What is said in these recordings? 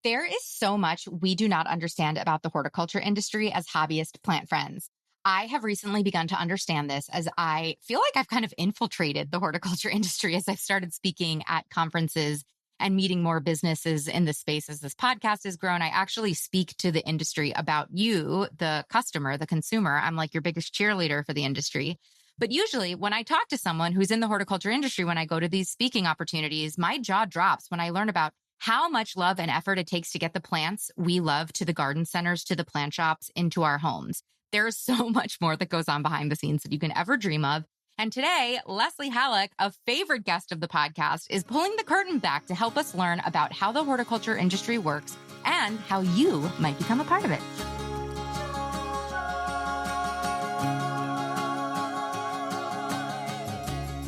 There is so much we do not understand about the horticulture industry as hobbyist plant friends. I have recently begun to understand this as I feel like I've kind of infiltrated the horticulture industry as I've started speaking at conferences and meeting more businesses in the space as this podcast has grown. I actually speak to the industry about you, the customer, the consumer. I'm like your biggest cheerleader for the industry. But usually when I talk to someone who's in the horticulture industry, when I go to these speaking opportunities, my jaw drops when I learn about how much love and effort it takes to get the plants we love to the garden centers, to the plant shops, into our homes. There is so much more that goes on behind the scenes that you can ever dream of. And today, Leslie Halleck, a favorite guest of the podcast, is pulling the curtain back to help us learn about how the horticulture industry works and how you might become a part of it.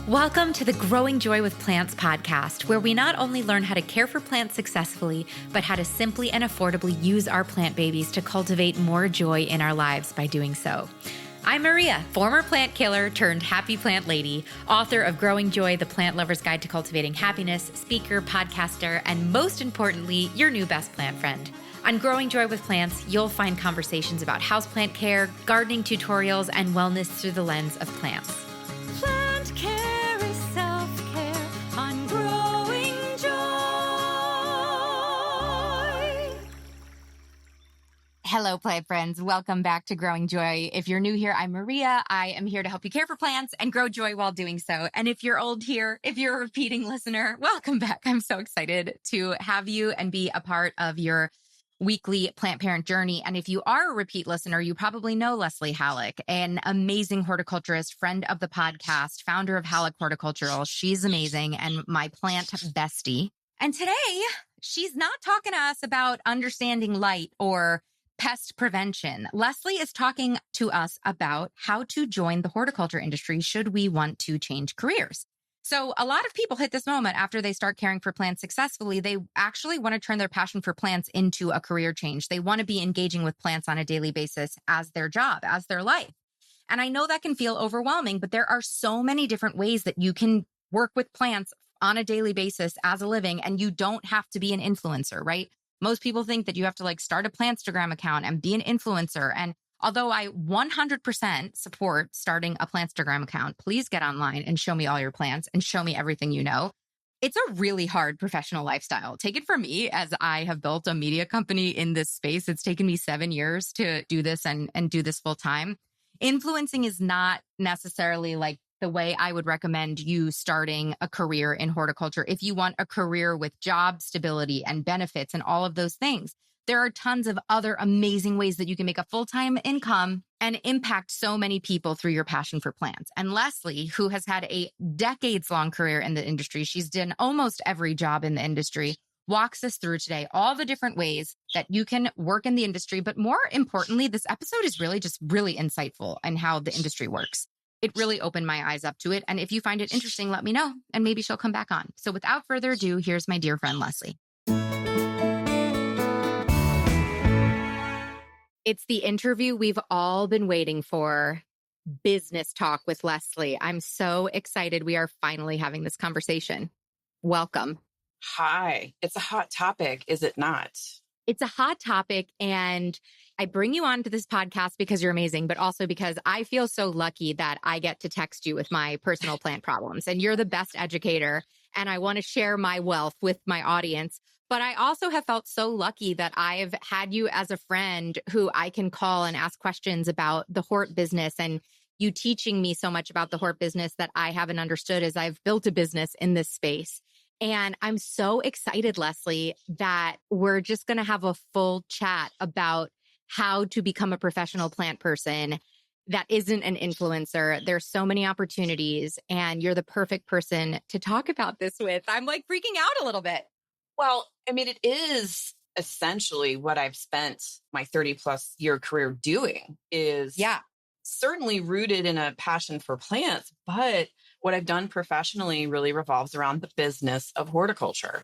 Welcome to the Growing Joy with Plants podcast, where we not only learn how to care for plants successfully, but how to simply and affordably use our plant babies to cultivate more joy in our lives by doing so. I'm Maria, former plant killer turned happy plant lady, author of Growing Joy, the Plant Lover's Guide to Cultivating Happiness, speaker, podcaster, and most importantly, your new best plant friend. On Growing Joy with Plants, you'll find conversations about houseplant care, gardening tutorials, and wellness through the lens of plants. Plant care is self-care on Growing Joy. Hello, plant friends. Welcome back to Growing Joy. If you're new here, I'm Maria. I am here to help you care for plants and grow joy while doing so. And if you're old here, if you're a repeating listener, welcome back. I'm so excited to have you and be a part of your weekly plant parent journey. And if you are a repeat listener, you probably know Leslie Halleck, an amazing horticulturist, friend of the podcast, founder of Halleck Horticultural. She's amazing and my plant bestie. And today, she's not talking to us about understanding light or pest prevention. Leslie is talking to us about how to join the horticulture industry should we want to change careers. So a lot of people hit this moment after they start caring for plants successfully. They actually want to turn their passion for plants into a career change. They want to be engaging with plants on a daily basis as their job, as their life. And I know that can feel overwhelming, but there are so many different ways that you can work with plants on a daily basis as a living, and you don't have to be an influencer, right? Most people think that you have to start a Plantstagram account and be an influencer. And although I 100% support starting a Plantstagram account, please get online and show me all your plants and show me everything you know. It's a really hard professional lifestyle. Take it from me, as I have built a media company in this space. It's taken me 7 years to do this and do this full time. Influencing is not necessarily the way I would recommend you starting a career in horticulture. If you want a career with job stability and benefits and all of those things, there are tons of other amazing ways that you can make a full-time income and impact so many people through your passion for plants. And Leslie, who has had a decades-long career in the industry, she's done almost every job in the industry, walks us through today all the different ways that you can work in the industry. But more importantly, this episode is really insightful in how the industry works. It really opened my eyes up to it. And if you find it interesting, let me know, and maybe she'll come back on. So without further ado, here's my dear friend, Leslie. It's the interview we've all been waiting for. Business talk with Leslie. I'm so excited we are finally having this conversation. Welcome. Hi. It's a hot topic, is it not? It's a hot topic, and I bring you on to this podcast because you're amazing, but also because I feel so lucky that I get to text you with my personal plant problems, and you're the best educator, and I want to share my wealth with my audience. But I also have felt so lucky that I've had you as a friend who I can call and ask questions about the hort business, and you teaching me so much about the hort business that I haven't understood as I've built a business in this space. And I'm so excited, Leslie, that we're just going to have a full chat about how to become a professional plant person that isn't an influencer. There's so many opportunities, and you're the perfect person to talk about this with. I'm freaking out a little bit. Well, it is essentially what I've spent my 30 plus year career doing is certainly rooted in a passion for plants, but what I've done professionally really revolves around the business of horticulture.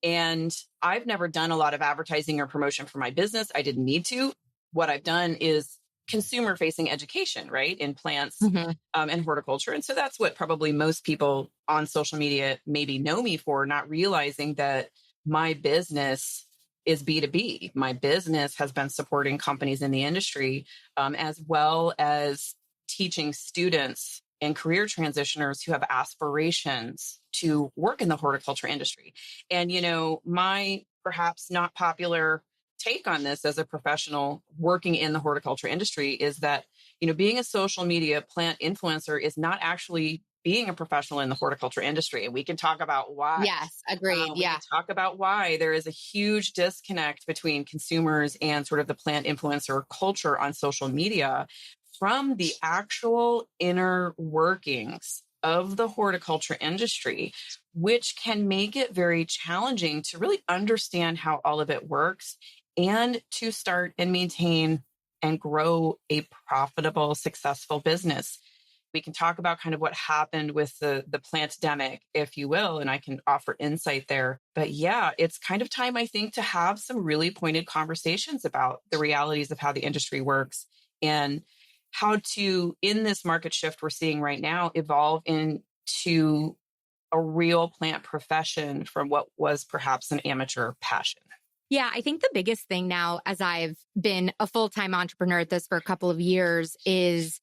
And I've never done a lot of advertising or promotion for my business. I didn't need to. What I've done is consumer facing education, right? In plants and horticulture. And so that's what probably most people on social media maybe know me for, not realizing that my business is B2B. My business has been supporting companies in the industry, as well as teaching students and career transitioners who have aspirations to work in the horticulture industry. And, my perhaps not popular take on this as a professional working in the horticulture industry is that, being a social media plant influencer is not actually being a professional in the horticulture industry. And we can talk about why. Yes, agreed. We can talk about why there is a huge disconnect between consumers and sort of the plant influencer culture on social media from the actual inner workings of the horticulture industry, which can make it very challenging to really understand how all of it works and to start and maintain and grow a profitable, successful business. We can talk about kind of what happened with the plantdemic, if you will, and I can offer insight there. But yeah, it's kind of time, I think, to have some really pointed conversations about the realities of how the industry works and how to, in this market shift we're seeing right now, evolve into a real plant profession from what was perhaps an amateur passion. Yeah, I think the biggest thing now, as I've been a full-time entrepreneur at this for a couple of years, is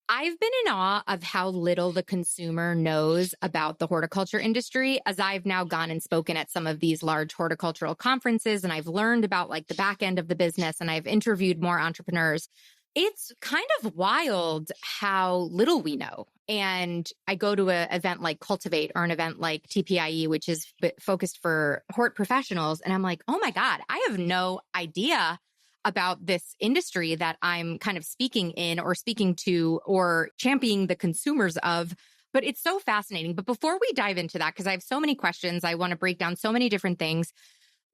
I've been in awe of how little the consumer knows about the horticulture industry, as I've now gone and spoken at some of these large horticultural conferences, and I've learned about like the back end of the business, and I've interviewed more entrepreneurs. It's kind of wild how little we know. And I go to an event like Cultivate or an event like TPIE, which is focused for hort professionals. And I'm like, oh my God, I have no idea about this industry that I'm kind of speaking in or speaking to or championing the consumers of. But it's so fascinating. But before we dive into that, because I have so many questions, I want to break down so many different things.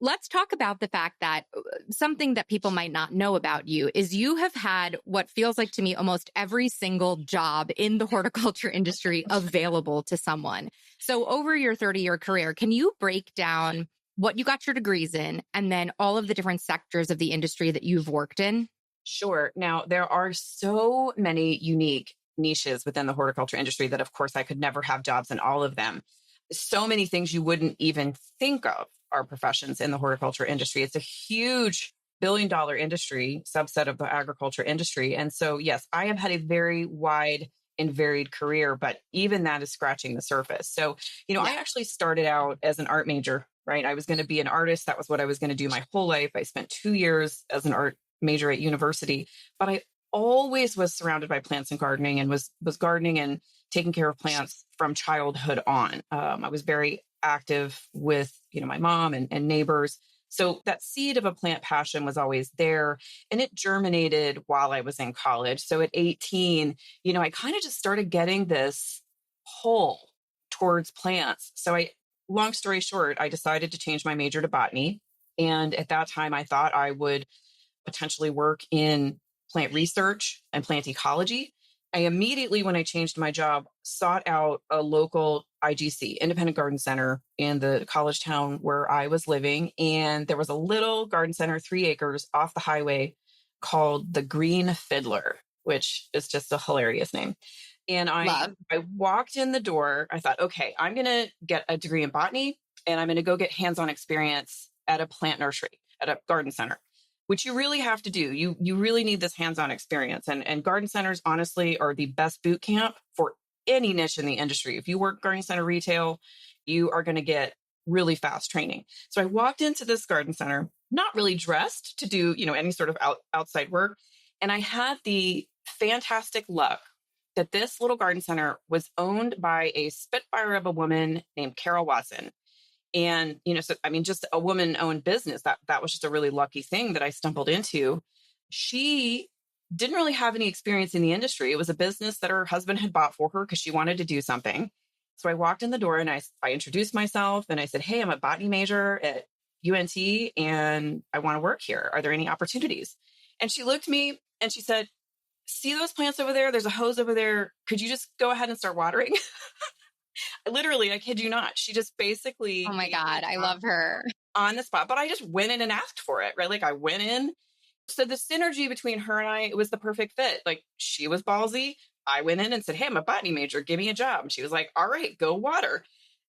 Let's talk about the fact that something that people might not know about you is you have had what feels like to me almost every single job in the horticulture industry available to someone. So over your 30-year career, can you break down what you got your degrees in and then all of the different sectors of the industry that you've worked in? Sure. Now, there are so many unique niches within the horticulture industry that, of course, I could never have jobs in all of them. So many things you wouldn't even think of are professions in the horticulture industry. It's a huge billion-dollar industry, subset of the agriculture industry. And so, yes, I have had a very wide and varied career, but even that is scratching the surface. So, I actually started out as an art major, right? I was going to be an artist. That was what I was going to do my whole life. I spent 2 years as an art major at university, but I always was surrounded by plants and gardening and was gardening and taking care of plants from childhood on. I was very active with, my mom and neighbors. So that seed of a plant passion was always there, and it germinated while I was in college. So at 18, I kind of just started getting this pull towards plants. So long story short, I decided to change my major to botany. And at that time, I thought I would potentially work in plant research and plant ecology. I immediately, when I changed my job, sought out a local IGC, Independent Garden Center, in the college town where I was living. And there was a little garden center, 3 acres off the highway, called the Green Fiddler, which is just a hilarious name. And I walked in the door. I thought, okay, I'm going to get a degree in botany and I'm going to go get hands-on experience at a plant nursery, at a garden center, which you really have to do. You really need this hands-on experience. And garden centers, honestly, are the best boot camp for any niche in the industry. If you work garden center retail, you are going to get really fast training. So I walked into this garden center, not really dressed to do, any sort of outside work. And I had the fantastic luck that this little garden center was owned by a spitfire of a woman named Carol Watson. And, just a woman-owned business, that was just a really lucky thing that I stumbled into. She didn't really have any experience in the industry. It was a business that her husband had bought for her because she wanted to do something. So I walked in the door and I introduced myself and I said, hey, I'm a botany major at UNT and I want to work here. Are there any opportunities? And she looked at me and she said, see those plants over there? There's a hose over there. Could you just go ahead and start watering? Literally, I kid you not. She just basically... Oh my God, I love her. On the spot. But I just went in and asked for it, right? Like I went in. So the synergy between her and I, it was the perfect fit. Like she was ballsy. I went in and said, hey, I'm a botany major. Give me a job. And she was like, all right, go water.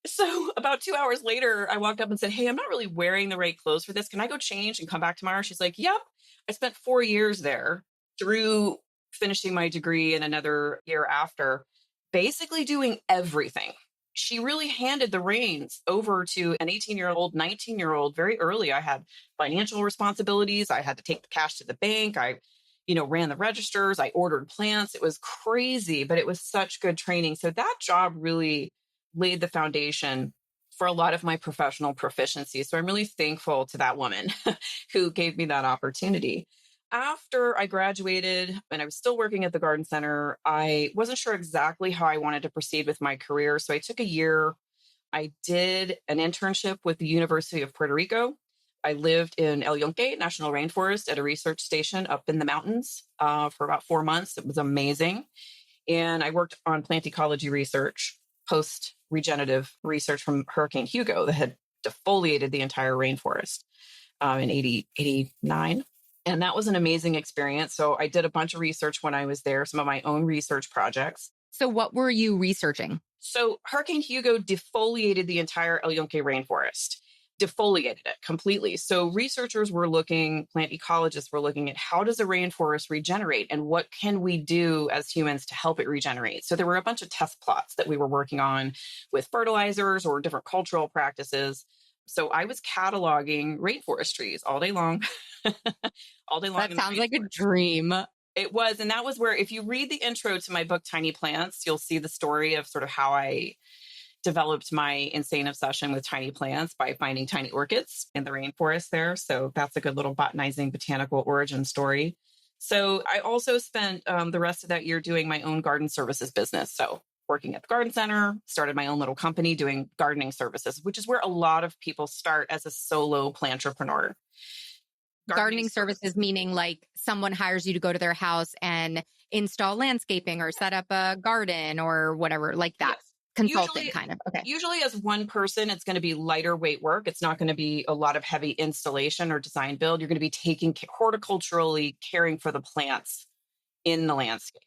So about 2 hours later, I walked up and said, "Hey, I'm not really wearing the right clothes for this. Can I go change and come back tomorrow?" She's like, "Yep." I spent 4 years there through finishing my degree and another year after, basically doing everything. She really handed the reins over to an 18-year-old, 19-year-old very early. I had financial responsibilities. I had to take the cash to the bank. I ran the registers. I ordered plants. It was crazy, but it was such good training. So that job really laid the foundation for a lot of my professional proficiency. So I'm really thankful to that woman who gave me that opportunity. After I graduated and I was still working at the garden center, I wasn't sure exactly how I wanted to proceed with my career. So I took a year. I did an internship with the University of Puerto Rico. I lived in El Yunque National Rainforest at a research station up in the mountains for about 4 months. It was amazing. And I worked on plant ecology research, post regenerative research from Hurricane Hugo that had defoliated the entire rainforest in 89. And that was an amazing experience. So I did a bunch of research when I was there, some of my own research projects. So what were you researching? So Hurricane Hugo defoliated the entire El Yunque rainforest, defoliated it completely. So researchers were looking, plant ecologists were looking at how does a rainforest regenerate and what can we do as humans to help it regenerate? So there were a bunch of test plots that we were working on with fertilizers or different cultural practices. So I was cataloging rainforest trees all day long. All day long. That sounds like a dream. It was. And that was where, if you read the intro to my book, Tiny Plants, you'll see the story of sort of how I developed my insane obsession with tiny plants by finding tiny orchids in the rainforest there. So that's a good little botanizing botanical origin story. So I also spent the rest of that year doing my own garden services business. So working at the garden center, started my own little company doing gardening services, which is where a lot of people start as a solo plantrepreneur. Gardening services meaning like someone hires you to go to their house and install landscaping or set up a garden or whatever, like that. Yes. Consulting kind of. Okay. Usually as one person, it's going to be lighter weight work. It's not going to be a lot of heavy installation or design build. You're going to be horticulturally caring for the plants in the landscape.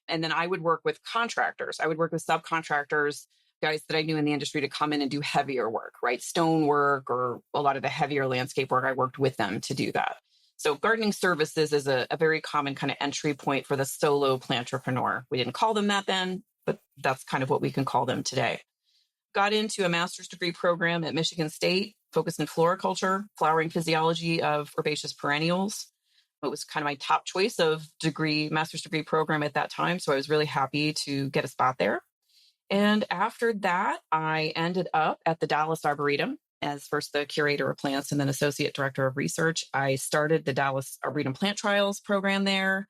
And then I would work with contractors. I would work with subcontractors, guys that I knew in the industry to come in and do heavier work, right? Stone work or a lot of the heavier landscape work. I worked with them to do that. So gardening services is a very common kind of entry point for the solo plantrepreneur. We didn't call them that then, but that's kind of what we can call them today. Got into a master's degree program at Michigan State, focused in floriculture, flowering physiology of herbaceous perennials. It was kind of my top choice of master's degree program at that time. So I was really happy to get a spot there. And after that, I ended up at the Dallas Arboretum as first the curator of plants and then associate director of research. I started the Dallas Arboretum Plant Trials program there,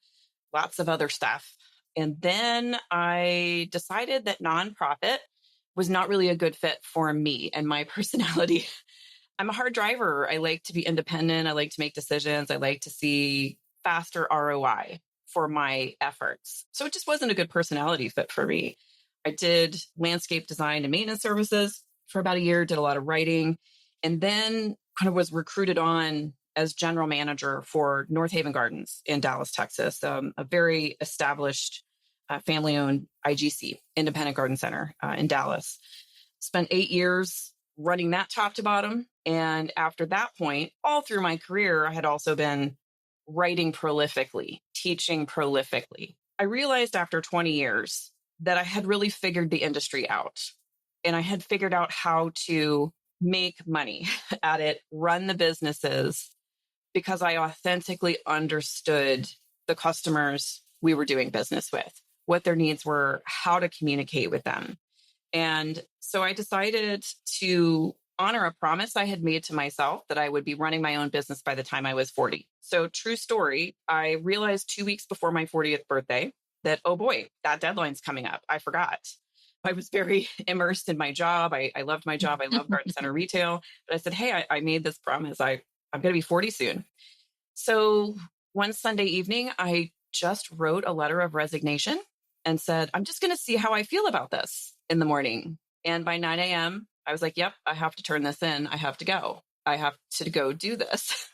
lots of other stuff. And then I decided that nonprofit was not really a good fit for me and my personality. I'm a hard driver. I like to be independent. I like to make decisions. I like to see faster ROI for my efforts. So it just wasn't a good personality fit for me. I did landscape design and maintenance services for about a year, did a lot of writing, and then kind of was recruited on as general manager for North Haven Gardens in Dallas, Texas, a very established family-owned IGC, independent garden center in Dallas. Spent 8 years running that top to bottom. And after that point, all through my career, I had also been writing prolifically, teaching prolifically. I realized after 20 years that I had really figured the industry out. And I had figured out how to make money at it, run the businesses, because I authentically understood the customers we were doing business with, what their needs were, how to communicate with them. And so I decided to honor a promise I had made to myself that I would be running my own business by the time I was 40. So true story, I realized 2 weeks before my 40th birthday that, oh boy, that deadline's coming up. I forgot. I was very immersed in my job. I loved my job. I love garden center retail. But I said, hey, I made this promise. I'm going to be 40 soon. So one Sunday evening, I just wrote a letter of resignation and said, I'm just going to see how I feel about this in the morning. And by 9 a.m., I was like, yep, I have to turn this in. I have to go. I have to go do this.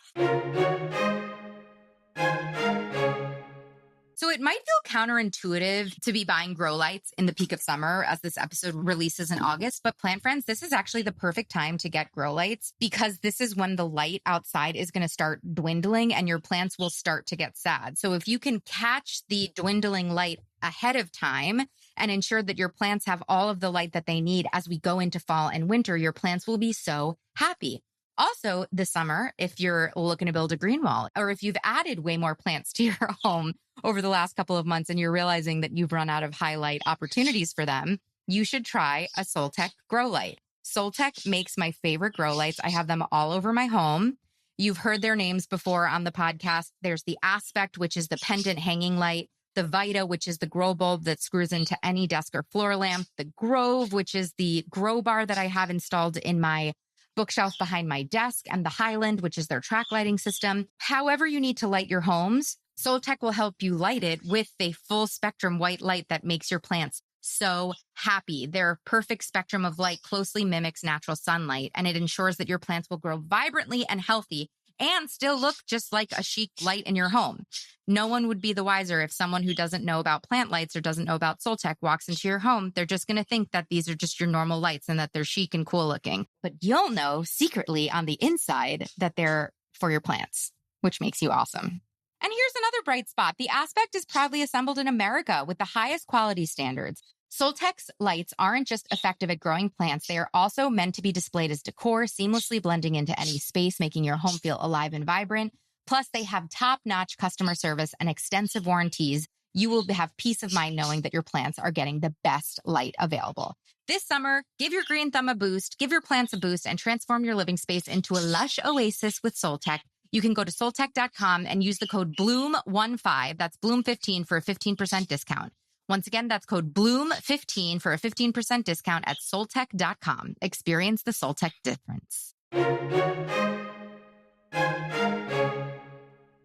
So it might feel counterintuitive to be buying grow lights in the peak of summer as this episode releases in August, but plant friends, this is actually the perfect time to get grow lights because this is when the light outside is going to start dwindling and your plants will start to get sad. So if you can catch the dwindling light ahead of time and ensure that your plants have all of the light that they need as we go into fall and winter, your plants will be so happy. Also, this summer, if you're looking to build a green wall, or if you've added way more plants to your home over the last couple of months and you're realizing that you've run out of highlight opportunities for them, you should try a Soltech grow light. Soltech makes my favorite grow lights. I have them all over my home. You've heard their names before on the podcast. There's the Aspect, which is the pendant hanging light. The Vita, which is the grow bulb that screws into any desk or floor lamp. The Grove, which is the grow bar that I have installed in my bookshelf behind my desk, and the Highland, which is their track lighting system. However you need to light your homes, Soltech will help you light it with a full spectrum white light that makes your plants so happy. Their perfect spectrum of light closely mimics natural sunlight, and it ensures that your plants will grow vibrantly and healthy and still look just like a chic light in your home. No one would be the wiser if someone who doesn't know about plant lights or doesn't know about Soltech walks into your home. They're just going to think that these are just your normal lights and that they're chic and cool looking. But you'll know secretly on the inside that they're for your plants, which makes you awesome. And here's another bright spot. The Aspect is proudly assembled in America with the highest quality standards. Soltech's lights aren't just effective at growing plants, they are also meant to be displayed as decor, seamlessly blending into any space, making your home feel alive and vibrant. Plus, they have top-notch customer service and extensive warranties. You will have peace of mind knowing that your plants are getting the best light available. This summer, give your green thumb a boost, give your plants a boost, and transform your living space into a lush oasis with Soltech. You can go to soltech.com and use the code BLOOM15, that's BLOOM15 for a 15% discount. Once again, that's code BLOOM15 for a 15% discount at Soltech.com. Experience the Soltech difference.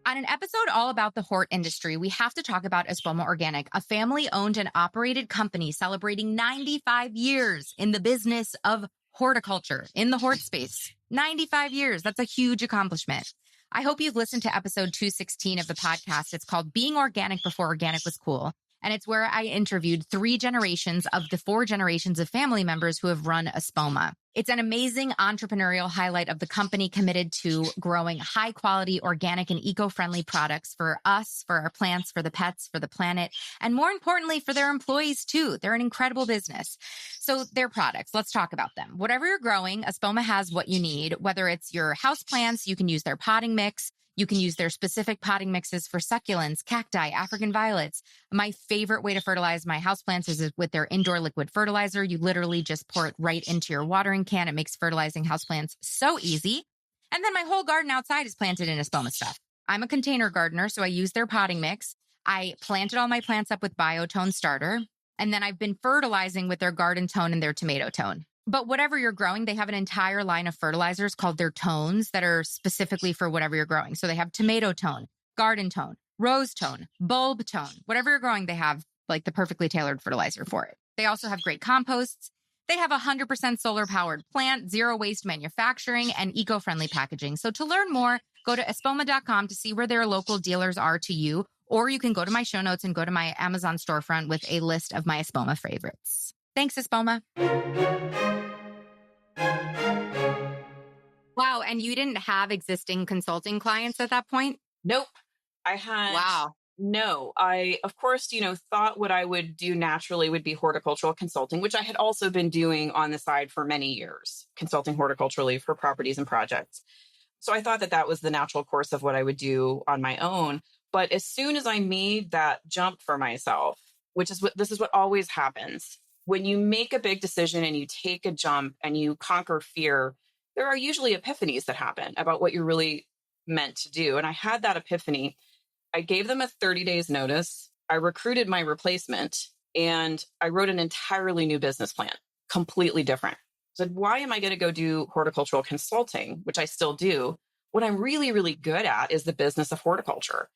On an episode all about the hort industry, we have to talk about Espoma Organic, a family-owned and operated company celebrating 95 years in the business of horticulture, in the hort space. 95 years. That's a huge accomplishment. I hope you've listened to episode 216 of the podcast. It's called Being Organic Before Organic Was Cool. And it's where I interviewed 3 generations of the 4 generations of family members who have run Espoma. It's an amazing entrepreneurial highlight of the company committed to growing high-quality, organic, and eco-friendly products for us, for our plants, for the pets, for the planet, and more importantly, for their employees, too. They're an incredible business. So their products, let's talk about them. Whatever you're growing, Espoma has what you need. Whether it's your house plants, you can use their potting mix. You can use their specific potting mixes for succulents, cacti, African violets. My favorite way to fertilize my houseplants is with their indoor liquid fertilizer. You literally just pour it right into your watering can. It makes fertilizing houseplants so easy. And then my whole garden outside is planted in Espoma stuff. I'm a container gardener, so I use their potting mix. I planted all my plants up with Biotone starter, and then I've been fertilizing with their Garden Tone and their Tomato Tone. But whatever you're growing, they have an entire line of fertilizers called their tones that are specifically for whatever you're growing. So they have Tomato Tone, Garden Tone, Rose Tone, Bulb Tone. Whatever you're growing, they have like the perfectly tailored fertilizer for it. They also have great composts. They have 100% solar-powered plant, zero-waste manufacturing, and eco-friendly packaging. So to learn more, go to espoma.com to see where their local dealers are to you, or you can go to my show notes and go to my Amazon storefront with a list of my Espoma favorites. Thanks, Espoma. Wow. And you didn't have existing consulting clients at that point? Nope. I had, wow. No, I, of course, thought what I would do naturally would be horticultural consulting, which I had also been doing on the side for many years, consulting horticulturally for properties and projects. So I thought that that was the natural course of what I would do on my own. But as soon as I made that jump for myself, this is what always happens. When you make a big decision and you take a jump and you conquer fear, there are usually epiphanies that happen about what you're really meant to do. And I had that epiphany. I gave them a 30 days notice. I recruited my replacement and I wrote an entirely new business plan, completely different. I said, why am I going to go do horticultural consulting, which I still do? What I'm really, really good at is the business of horticulture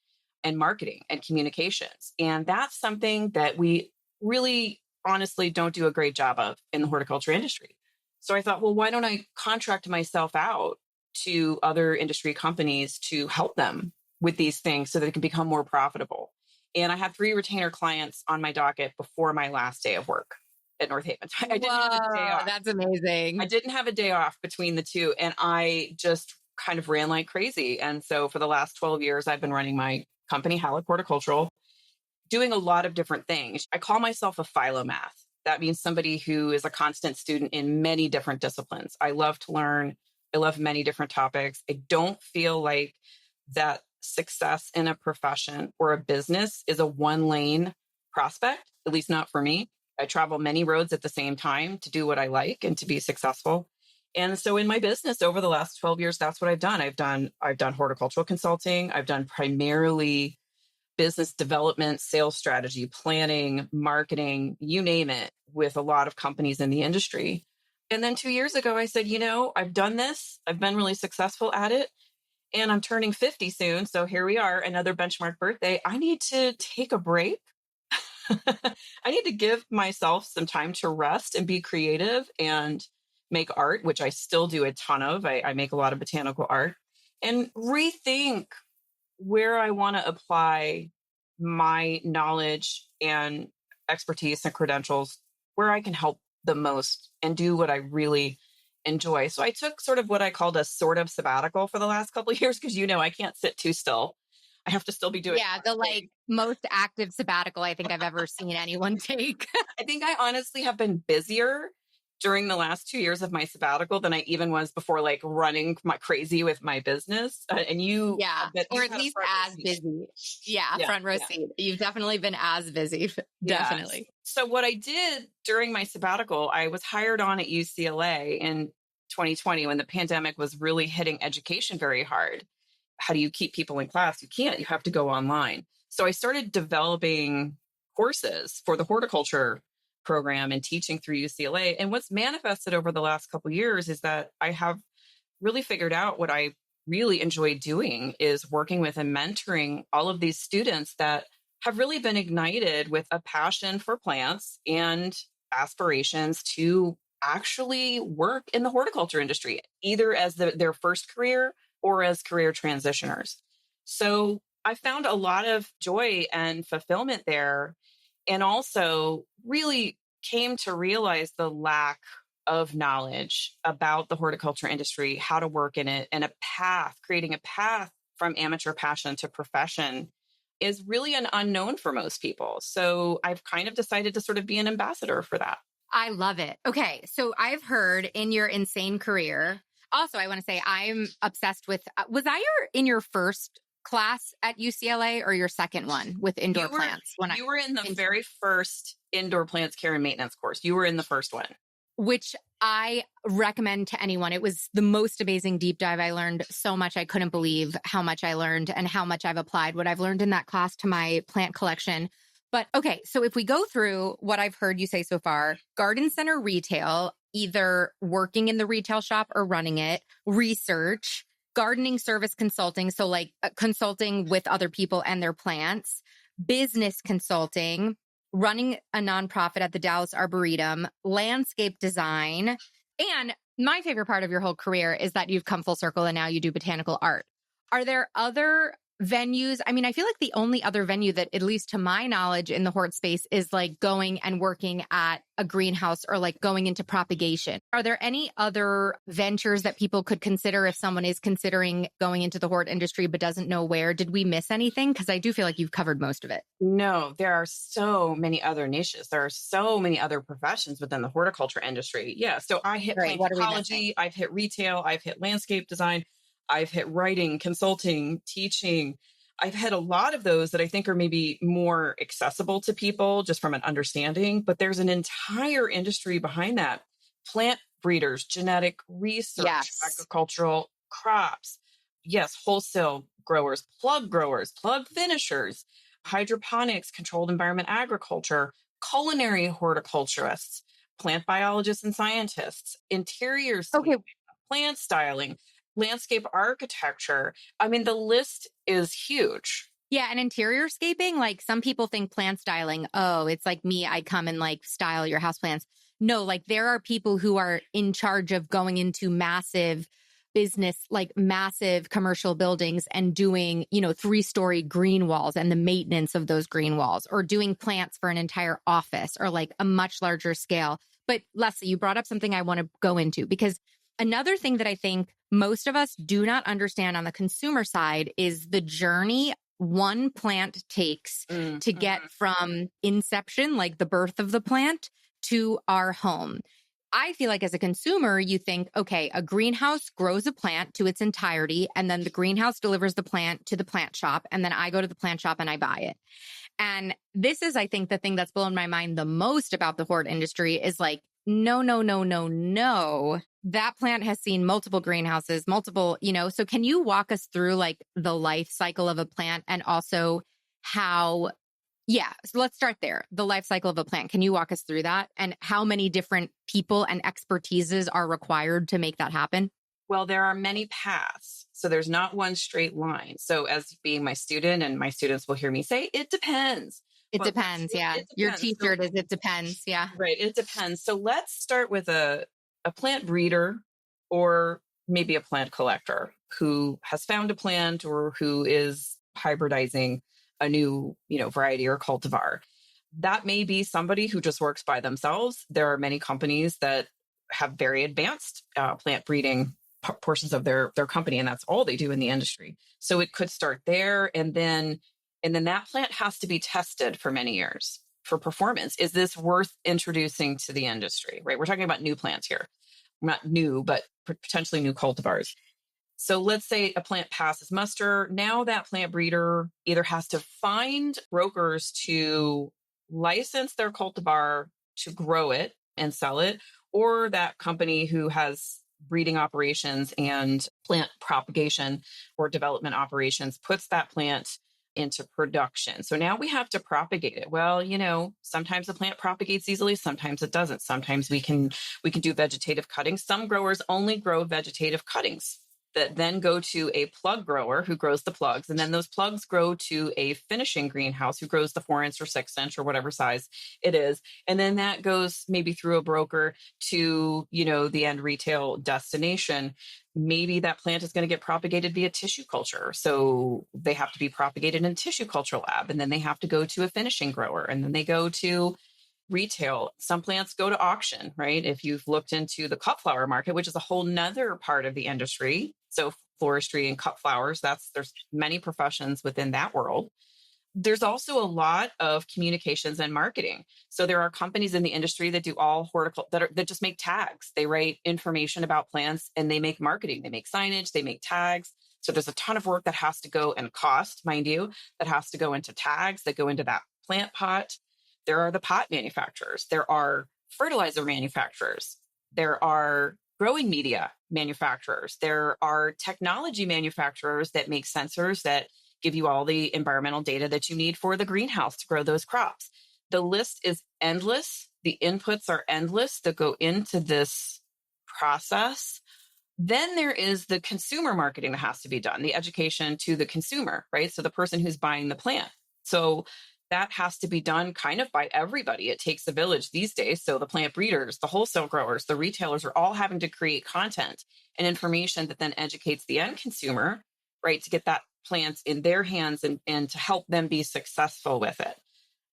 and marketing and communications. And that's something that we really honestly don't do a great job of in the horticulture industry. So I thought, well, why don't I contract myself out to other industry companies to help them with these things so that they can become more profitable? And I had 3 retainer clients on my docket before my last day of work at North Haven. I didn't have a day off. That's amazing. I didn't have a day off between the two. And I just kind of ran like crazy. And so for the last 12 years, I've been running my company, Halleck Horticultural, doing a lot of different things. I call myself a philomath. That means somebody who is a constant student in many different disciplines. I love to learn. I love many different topics. I don't feel like that success in a profession or a business is a one lane prospect, at least not for me. I travel many roads at the same time to do what I like and to be successful. And so in my business over the last 12 years, that's what I've done. I've done horticultural consulting. I've done primarily business development, sales strategy, planning, marketing, you name it, with a lot of companies in the industry. And then 2 years ago, I said, I've done this. I've been really successful at it. And I'm turning 50 soon. So here we are, another benchmark birthday. I need to take a break. I need to give myself some time to rest and be creative and make art, which I still do a ton of. I make a lot of botanical art, and rethink where I want to apply my knowledge and expertise and credentials, where I can help the most and do what I really enjoy. So I took sort of what I called a sort of sabbatical for the last couple of years, because I can't sit too still. I have to still be doing the most active sabbatical I think I've ever seen anyone take. I think I honestly have been busier during the last 2 years of my sabbatical than I even was before, running crazy with my business. And you, or at least as busy. Front row seat. You've definitely been as busy. Definitely. So what I did during my sabbatical, I was hired on at UCLA in 2020 when the pandemic was really hitting education very hard. How do you keep people in class? You can't. You have to go online. So I started developing courses for the horticulture program and teaching through UCLA. And what's manifested over the last couple of years is that I have really figured out what I really enjoy doing is working with and mentoring all of these students that have really been ignited with a passion for plants and aspirations to actually work in the horticulture industry, either as their first career or as career transitioners. So I found a lot of joy and fulfillment there, and also really came to realize the lack of knowledge about the horticulture industry, how to work in it, and creating a path from amateur passion to profession is really an unknown for most people. So I've kind of decided to sort of be an ambassador for that. I love it. Okay. So I've heard in your insane career, also, I want to say I'm obsessed with, was I in your first class at UCLA or your second one with indoor plants? You were in the very first indoor plants care and maintenance course. You were in the first one. Which I recommend to anyone. It was the most amazing deep dive. I learned so much. I couldn't believe how much I learned and how much I've applied what I've learned in that class to my plant collection. But okay, so if we go through what I've heard you say so far, garden center retail, either working in the retail shop or running it, research, gardening service consulting, so consulting with other people and their plants, business consulting, running a nonprofit at the Dallas Arboretum, landscape design, and my favorite part of your whole career is that you've come full circle and now you do botanical art. Are there other venues? I mean, I feel like the only other venue that, at least to my knowledge in the hort space, is going and working at a greenhouse or going into propagation. Are there any other ventures that people could consider if someone is considering going into the hort industry but doesn't know where? Did we miss anything? Because I do feel like you've covered most of it. No, there are so many other niches. There are so many other professions within the horticulture industry. Yeah. So I hit plant ecology, I've hit retail, I've hit landscape design, I've hit writing, consulting, teaching. I've had a lot of those that I think are maybe more accessible to people just from an understanding, but there's an entire industry behind that. Plant breeders, genetic research, agricultural crops. Yes, wholesale growers, plug finishers, hydroponics, controlled environment agriculture, culinary horticulturists, plant biologists and scientists, interior plant styling, landscape architecture. I mean, the list is huge. Yeah. And interior scaping, some people think plant styling, oh, it's like me, I come and style your houseplants. No, there are people who are in charge of going into massive business, like massive commercial buildings and doing, 3-story green walls and the maintenance of those green walls, or doing plants for an entire office or like a much larger scale. But Leslie, you brought up something I want to go into, because another thing that I think most of us do not understand on the consumer side is the journey one plant takes to get from inception, like the birth of the plant, to our home. I feel like as a consumer, you think, okay, a greenhouse grows a plant to its entirety, and then the greenhouse delivers the plant to the plant shop, and then I go to the plant shop and I buy it. And this is, I think, the thing that's blown my mind the most about the hort industry is like, no, no, no, no, no. That plant has seen multiple greenhouses, multiple, so can you walk us through like the life cycle of a plant, and also how, so let's start there. The life cycle of a plant. Can you walk us through that, and how many different people and expertises are required to make that happen? Well, there are many paths. So there's not one straight line. So as being my student, and my students will hear me say, it depends. It depends. Yeah. It depends. Your t-shirt is, it depends. Yeah. Right. It depends. So let's start with a plant breeder, or maybe a plant collector who has found a plant, or who is hybridizing a new, variety or cultivar. That may be somebody who just works by themselves. There are many companies that have very advanced plant breeding portions of their company, and that's all they do in the industry. So it could start there, and then that plant has to be tested for many years for performance. Is this worth introducing to the industry, right? We're talking about new plants here. Not new, but potentially new cultivars. So let's say a plant passes muster. Now that plant breeder either has to find brokers to license their cultivar to grow it and sell it, or that company who has breeding operations and plant propagation or development operations puts that plant into production. So now we have to propagate it. Well, sometimes the plant propagates easily, sometimes it doesn't. Sometimes we can do vegetative cuttings. Some growers only grow vegetative cuttings that then go to a plug grower who grows the plugs. And then those plugs grow to a finishing greenhouse who grows the 4-inch or 6-inch or whatever size it is. And then that goes maybe through a broker to, the end retail destination. Maybe that plant is going to get propagated via tissue culture. So they have to be propagated in a tissue culture lab. And then they have to go to a finishing grower. And then they go to retail. Some plants go to auction, right? If you've looked into the cut flower market, which is a whole nother part of the industry. So floristry and cut flowers, there's many professions within that world. There's also a lot of communications and marketing. So there are companies in the industry that do all horticulture, that just make tags. They write information about plants and they make marketing. They make signage, they make tags. So there's a ton of work that has to go, and cost, mind you, that has to go into tags that go into that plant pot. There are the pot manufacturers. There are fertilizer manufacturers. There are growing media manufacturers. There are technology manufacturers that make sensors that give you all the environmental data that you need for the greenhouse to grow those crops. The list is endless. The inputs are endless that go into this process. Then there is the consumer marketing that has to be done, the education to the consumer, right? So the person who's buying the plant. So that has to be done kind of by everybody. It takes a village these days. So the plant breeders, the wholesale growers, the retailers are all having to create content and information that then educates the end consumer, right, to get that plant in their hands and to help them be successful with it.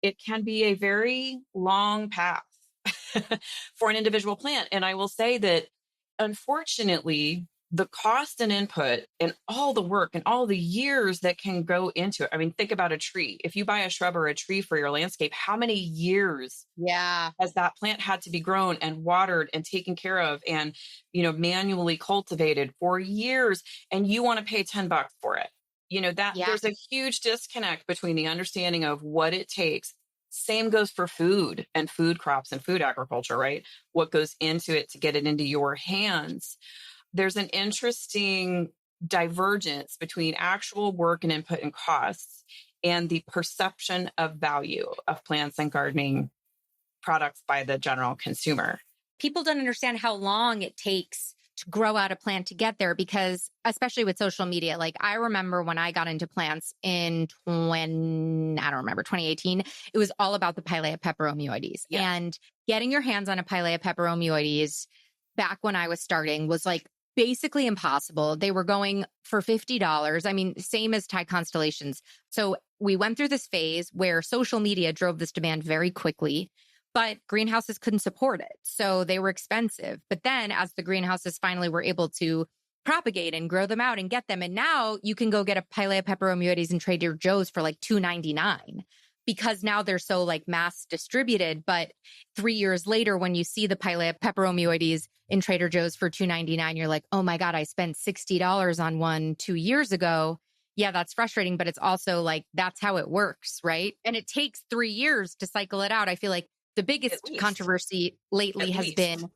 It can be a very long path for an individual plant. And I will say that, unfortunately, the cost and input and all the work and all the years that can go into it. I mean, think about a tree. If you buy a shrub or a tree for your landscape, how many years has that plant had to be grown and watered and taken care of and, manually cultivated for years, and you want to pay $10 for it? There's a huge disconnect between the understanding of what it takes. Same goes for food and food crops and food agriculture, right? What goes into it to get it into your hands. There's an interesting divergence between actual work and input and costs and the perception of value of plants and gardening products by the general consumer. People don't understand how long it takes to grow out a plant to get there, because especially with social media, like I remember when I got into plants in 2018, it was all about the Failla peperomoides. And getting your hands on a Failla peperomoides back when I was starting was like basically impossible. They were going for $50. I mean, same as Thai constellations. So we went through this phase where social media drove this demand very quickly, but greenhouses couldn't support it. So they were expensive. But then as the greenhouses finally were able to propagate and grow them out and get them, and now you can go get a Failla peperomoides in Trader Joe's for like $2.99 because now they're so like mass distributed. But 3 years later, when you see the Failla peperomoides in Trader Joe's for $2.99, you're like, oh my God, I spent $60 on one 2 years ago. Yeah, that's frustrating, but it's also like, that's how it works, right? And it takes 3 years to cycle it out. I feel like the biggest controversy lately has been,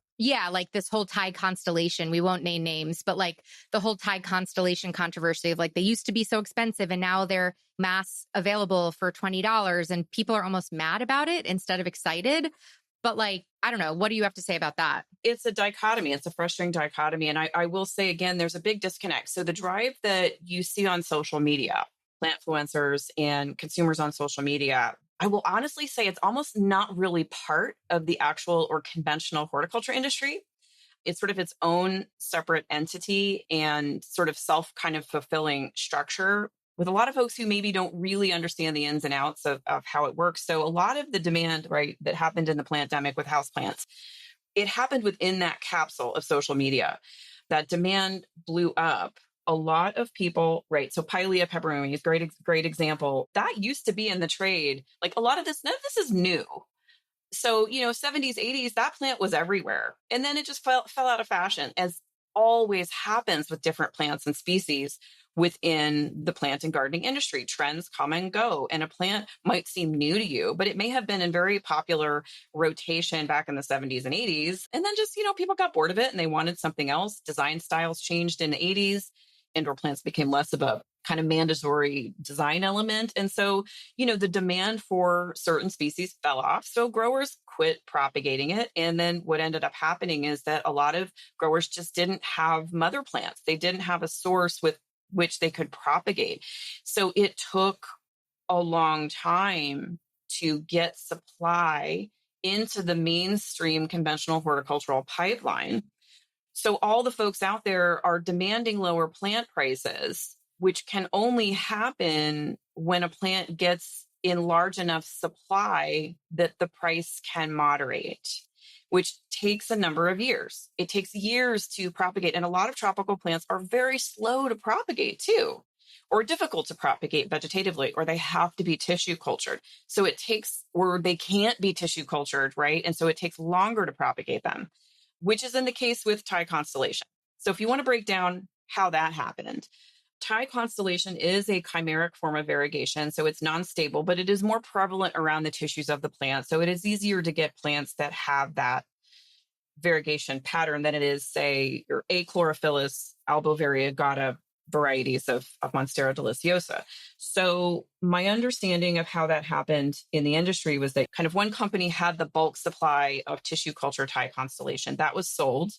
like this whole Thai constellation. We won't name names, but like the whole Thai constellation controversy of like, they used to be so expensive and now they're mass available for $20 and people are almost mad about it instead of excited. But like, I don't know. What do you have to say about that? It's a dichotomy. It's a frustrating dichotomy. And I will say again, there's a big disconnect. So the drive that you see on social media, plantfluencers and consumers on social media, I will honestly say it's almost not really part of the actual or conventional horticulture industry. It's sort of its own separate entity and sort of self kind of fulfilling structure with a lot of folks who maybe don't really understand the ins and outs of how it works. So a lot of the demand, right, that happened in the plantdemic with houseplants, it happened within that capsule of social media. That demand blew up. A lot of people, right? So Failla pepperoni is great example. That used to be in the trade. Like a lot of this, none of this is new. So, 70s, 80s, that plant was everywhere. And then it just fell out of fashion, as always happens with different plants and species within the plant and gardening industry. Trends come and go, and a plant might seem new to you, but it may have been in very popular rotation back in the 70s and 80s. And then just, people got bored of it and they wanted something else. Design styles changed in the 80s. Indoor plants became less of a kind of mandatory design element. And so, the demand for certain species fell off. So growers quit propagating it. And then what ended up happening is that a lot of growers just didn't have mother plants. They didn't have a source with which they could propagate. So it took a long time to get supply into the mainstream conventional horticultural pipeline. So all the folks out there are demanding lower plant prices, which can only happen when a plant gets in large enough supply that the price can moderate, which takes a number of years. It takes years to propagate. And a lot of tropical plants are very slow to propagate too, or difficult to propagate vegetatively, or they have to be tissue cultured. So it takes, or they can't be tissue cultured, right? And so it takes longer to propagate them, which is in the case with Thai constellation. So if you want to break down how that happened, Thai constellation is a chimeric form of variegation. So it's non-stable, but it is more prevalent around the tissues of the plant. So it is easier to get plants that have that variegation pattern than it is, say, your Achlorophyllus albovariegata varieties of Monstera deliciosa. So my understanding of how that happened in the industry was that kind of one company had the bulk supply of tissue culture Thai constellation that was sold.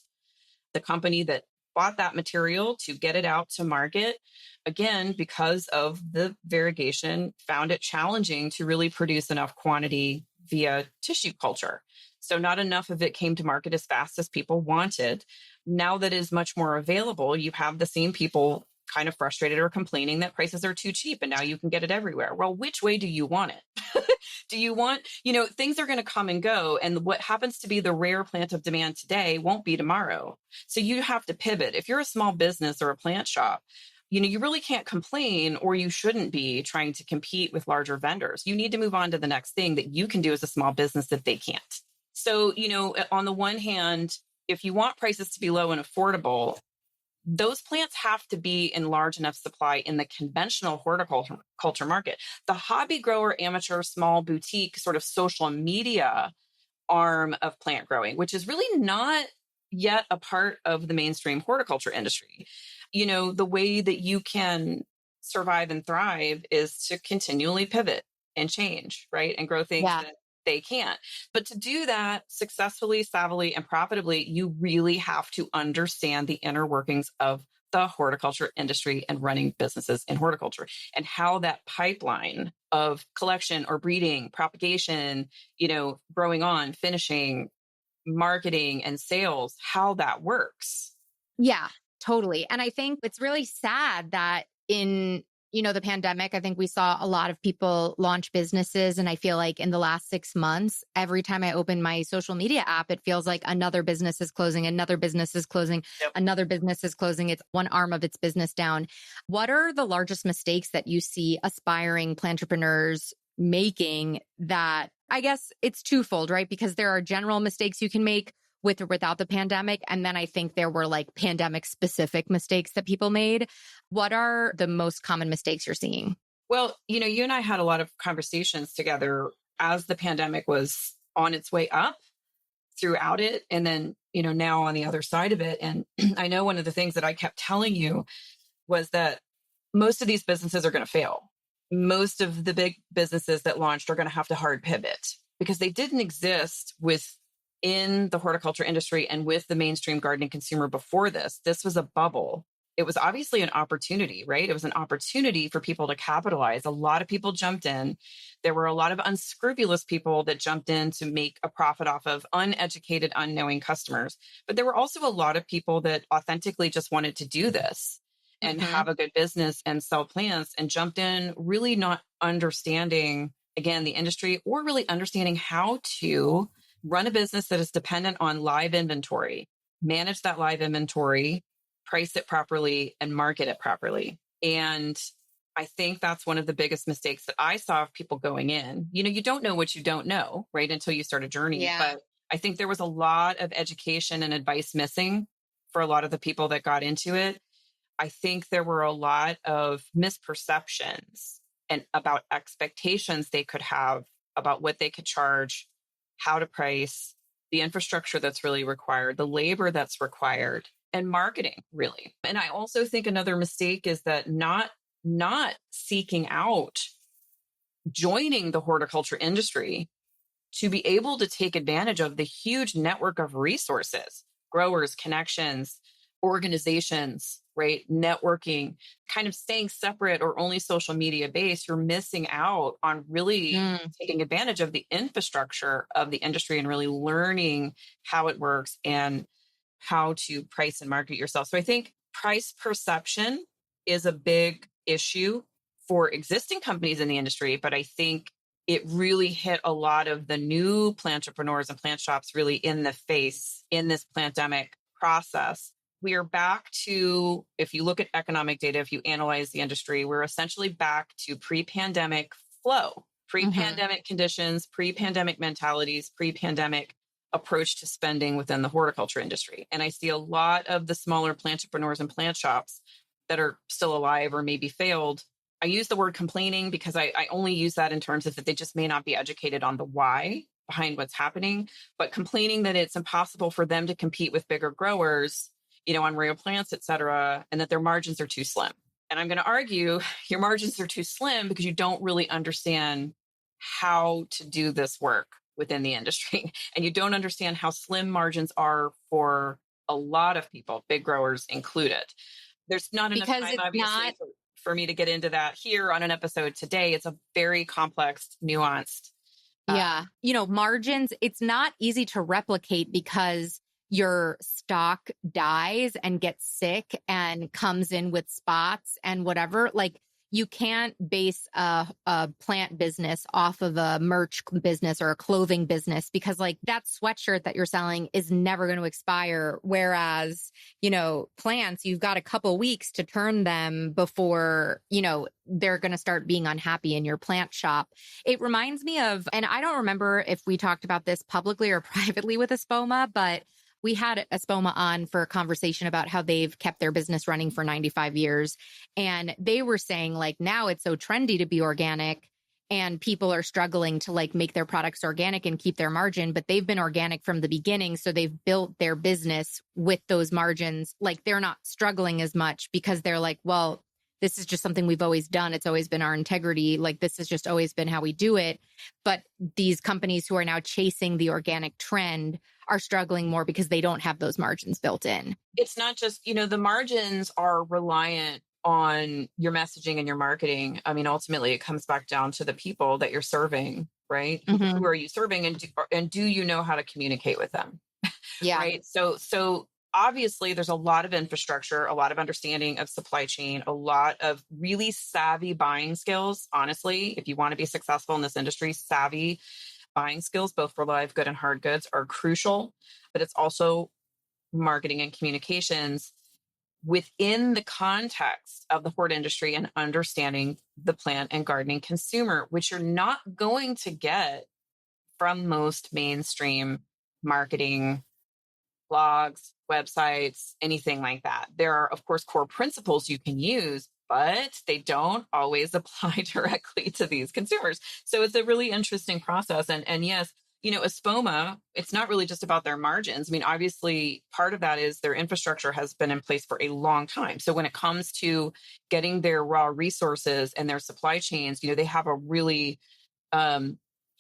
The company that bought that material to get it out to market, again, because of the variegation, found it challenging to really produce enough quantity via tissue culture. So not enough of it came to market as fast as people wanted. Now that is much more available, you have the same people kind of frustrated or complaining that prices are too cheap and now you can get it everywhere. Well, which way do you want it? Do you want, things are going to come and go. And what happens to be the rare plant of demand today won't be tomorrow. So you have to pivot. If you're a small business or a plant shop, you really can't complain, or you shouldn't be trying to compete with larger vendors. You need to move on to the next thing that you can do as a small business that they can't. So, on the one hand, if you want prices to be low and affordable, those plants have to be in large enough supply in the conventional horticulture market. The hobby grower, amateur, small boutique sort of social media arm of plant growing, which is really not yet a part of the mainstream horticulture industry. The way that you can survive and thrive is to continually pivot and change, right? And grow things that they can't. But to do that successfully, savvily, and profitably, you really have to understand the inner workings of the horticulture industry and running businesses in horticulture, and how that pipeline of collection or breeding, propagation, growing on, finishing, marketing, and sales, how that works. Yeah. Totally. And I think it's really sad that in, the pandemic, I think we saw a lot of people launch businesses. And I feel like in the last 6 months, every time I open my social media app, it feels like another business is closing, another business is closing, another business is closing. It's one arm of its business down. What are the largest mistakes that you see aspiring plantrepreneurs making that, I guess it's twofold, right? Because there are general mistakes you can make with or without the pandemic. And then I think there were like pandemic specific mistakes that people made. What are the most common mistakes you're seeing? Well, you and I had a lot of conversations together as the pandemic was on its way up throughout it. And then, now on the other side of it. And I know one of the things that I kept telling you was that most of these businesses are going to fail. Most of the big businesses that launched are going to have to hard pivot because they didn't exist in the horticulture industry and with the mainstream gardening consumer before this. This was a bubble. It was obviously an opportunity, right? It was an opportunity for people to capitalize. A lot of people jumped in. There were a lot of unscrupulous people that jumped in to make a profit off of uneducated, unknowing customers. But there were also a lot of people that authentically just wanted to do this and have a good business and sell plants and jumped in really not understanding, again, the industry or really understanding how to run a business that is dependent on live inventory, manage that live inventory, price it properly, and market it properly. And I think that's one of the biggest mistakes that I saw of people going in. You don't know what you don't know, right? Until you start a journey. Yeah. But I think there was a lot of education and advice missing for a lot of the people that got into it. I think there were a lot of misperceptions and about expectations they could have about what they could charge, how to price, the infrastructure that's really required, the labor that's required, and marketing, really. And I also think another mistake is that not seeking out joining the horticulture industry to be able to take advantage of the huge network of resources, growers, connections, organizations, right? Networking, kind of staying separate or only social media based, you're missing out on really taking advantage of the infrastructure of the industry and really learning how it works and how to price and market yourself. So I think price perception is a big issue for existing companies in the industry, but I think it really hit a lot of the new plantrepreneurs and plant shops really in the face in this pandemic process. We are back to, if you look at economic data, if you analyze the industry, we're essentially back to pre-pandemic flow, pre-pandemic conditions, pre-pandemic mentalities, pre-pandemic approach to spending within the horticulture industry. And I see a lot of the smaller plantrepreneurs and plant shops that are still alive or maybe failed. I use the word complaining because I only use that in terms of that they just may not be educated on the why behind what's happening, but complaining that it's impossible for them to compete with bigger growers, on real plants, et cetera, and that their margins are too slim. And I'm going to argue your margins are too slim because you don't really understand how to do this work within the industry. And you don't understand how slim margins are for a lot of people, big growers included. There's not enough time, obviously, for me to get into that here on an episode today. It's a very complex, nuanced. Yeah. Margins, it's not easy to replicate because your stock dies and gets sick and comes in with spots and whatever. Like, you can't base a plant business off of a merch business or a clothing business because like that sweatshirt that you're selling is never going to expire. Whereas, plants, you've got a couple weeks to turn them before, they're going to start being unhappy in your plant shop. It reminds me of, and I don't remember if we talked about this publicly or privately with Espoma, but we had Espoma on for a conversation about how they've kept their business running for 95 years. And they were saying like, now it's so trendy to be organic and people are struggling to like make their products organic and keep their margin, but they've been organic from the beginning. So they've built their business with those margins. Like, they're not struggling as much because they're like, well, this is just something we've always done. It's always been our integrity. Like, this has just always been how we do it. But these companies who are now chasing the organic trend are struggling more because they don't have those margins built in. It's not just, the margins are reliant on your messaging and your marketing. I mean, ultimately, it comes back down to the people that you're serving, right? Who are you serving, and do you know how to communicate with them? Yeah. Right. So Obviously, there's a lot of infrastructure, a lot of understanding of supply chain, a lot of really savvy buying skills. Honestly, if you want to be successful in this industry, savvy buying skills, both for live good and hard goods, are crucial. But it's also marketing and communications within the context of the hort industry and understanding the plant and gardening consumer, which you're not going to get from most mainstream marketing blogs, websites, anything like that. There are, of course, core principles you can use, but they don't always apply directly to these consumers. So it's a really interesting process. And yes, Espoma, it's not really just about their margins. I mean, obviously, part of that is their infrastructure has been in place for a long time. So when it comes to getting their raw resources and their supply chains, they have a really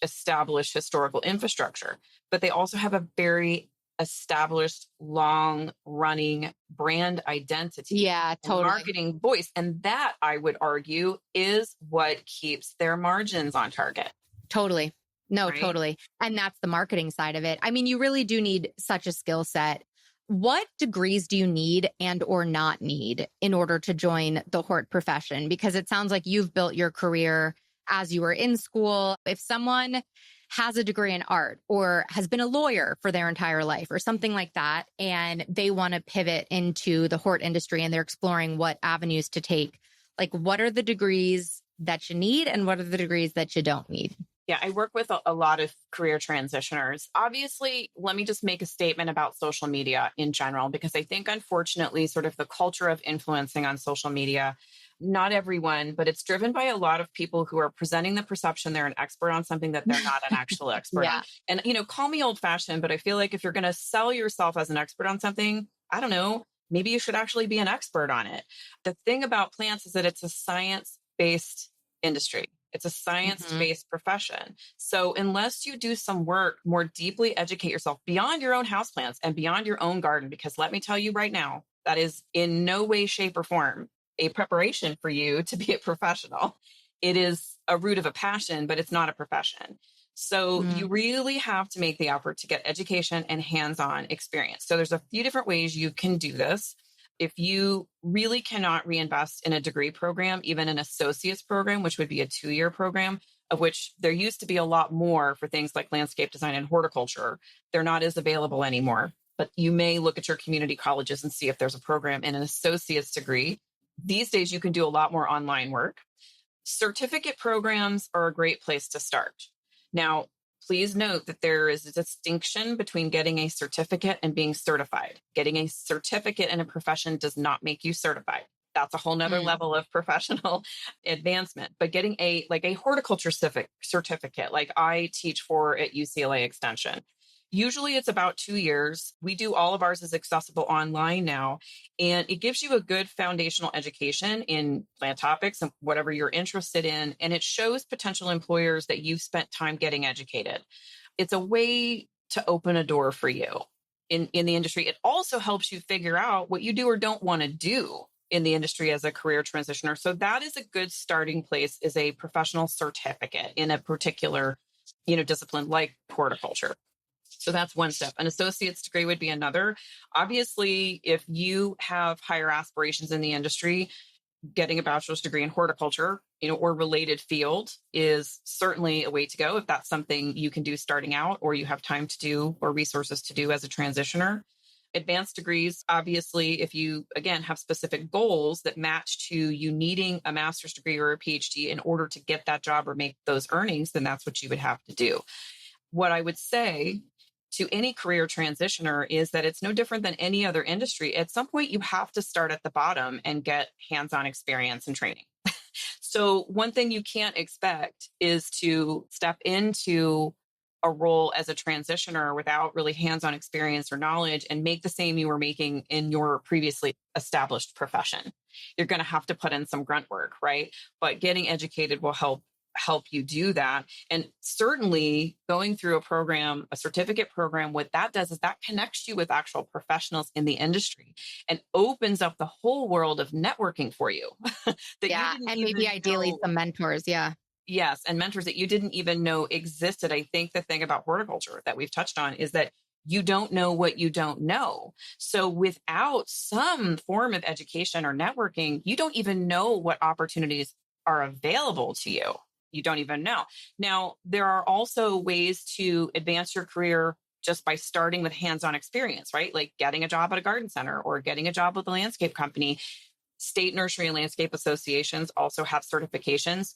established historical infrastructure, but they also have a very established, long running brand identity. Yeah, totally. Marketing voice. And that, I would argue, is what keeps their margins on target. Totally. No, Right? totally. And that's the marketing side of it. I mean, you really do need such a skill set. What degrees do you need and or not need in order to join the hort profession? Because it sounds like you've built your career as you were in school. If someone has a degree in art or has been a lawyer for their entire life or something like that, and they want to pivot into the hort industry and they're exploring what avenues to take, like what are the degrees that you need and what are the degrees that you don't need? Yeah, I work with a lot of career transitioners. Obviously, let me just make a statement about social media in general, because I think, unfortunately, sort of the culture of influencing on social media, not everyone, but it's driven by a lot of people who are presenting the perception they're an expert on something that they're not an actual expert on. And, call me old fashioned, but I feel like if you're going to sell yourself as an expert on something, I don't know, maybe you should actually be an expert on it. The thing about plants is that it's a science-based industry. It's a science-based profession. So unless you do some work, more deeply educate yourself beyond your own houseplants and beyond your own garden, because let me tell you right now, that is in no way, shape, or form a preparation for you to be a professional. It is a root of a passion, but it's not a profession. So you really have to make the effort to get education and hands-on experience. So there's a few different ways you can do this. If you really cannot reinvest in a degree program, even an associate's program, which would be a 2-year program, of which there used to be a lot more for things like landscape design and horticulture, they're not as available anymore. But you may look at your community colleges and see if there's a program in an associate's degree. These days, you can do a lot more online work. Certificate programs are a great place to start. Now, please note that there is a distinction between getting a certificate and being certified. Getting a certificate in a profession does not make you certified. That's a whole nother level of professional advancement. But getting a horticulture certificate, like I teach for at UCLA Extension, usually it's about 2 years. We do all of ours is accessible online now, and it gives you a good foundational education in plant topics and whatever you're interested in. And it shows potential employers that you've spent time getting educated. It's a way to open a door for you in the industry. It also helps you figure out what you do or don't want to do in the industry as a career transitioner. So that is a good starting place, is a professional certificate in a particular, discipline like horticulture. So that's one step. An associate's degree would be another. Obviously, if you have higher aspirations in the industry, getting a bachelor's degree in horticulture, or related field is certainly a way to go if that's something you can do starting out or you have time to do or resources to do as a transitioner. Advanced degrees, obviously, if you, again, have specific goals that match to you needing a master's degree or a PhD in order to get that job or make those earnings, then that's what you would have to do. What I would say to any career transitioner is that it's no different than any other industry. At some point, you have to start at the bottom and get hands-on experience and training. So one thing you can't expect is to step into a role as a transitioner without really hands-on experience or knowledge and make the same you were making in your previously established profession. You're going to have to put in some grunt work, right? But getting educated will help you do that. And certainly going through a program, a certificate program, what that does is that connects you with actual professionals in the industry and opens up the whole world of networking for you. And maybe ideally some mentors. Yeah. Yes. And mentors that you didn't even know existed. I think the thing about horticulture that we've touched on is that you don't know what you don't know. So without some form of education or networking, you don't even know what opportunities are available to you. You don't even know. Now, there are also ways to advance your career just by starting with hands-on experience, right? Like getting a job at a garden center or getting a job with a landscape company. State nursery and landscape associations also have certifications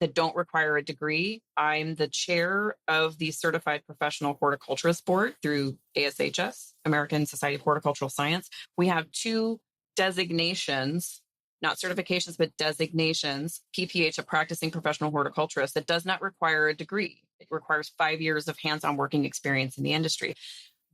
that don't require a degree. I'm the chair of the Certified Professional Horticulturist Board through ASHS, American Society of Horticultural Science. We have 2 designations, not certifications, but designations, PPH, a practicing professional horticulturist, that does not require a degree. It requires 5 years of hands-on working experience in the industry.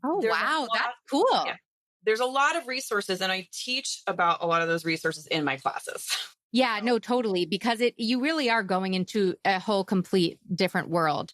Oh, wow. That's cool. Yeah, there's a lot of resources, and I teach about a lot of those resources in my classes. Yeah, no, totally. Because you really are going into a whole complete different world.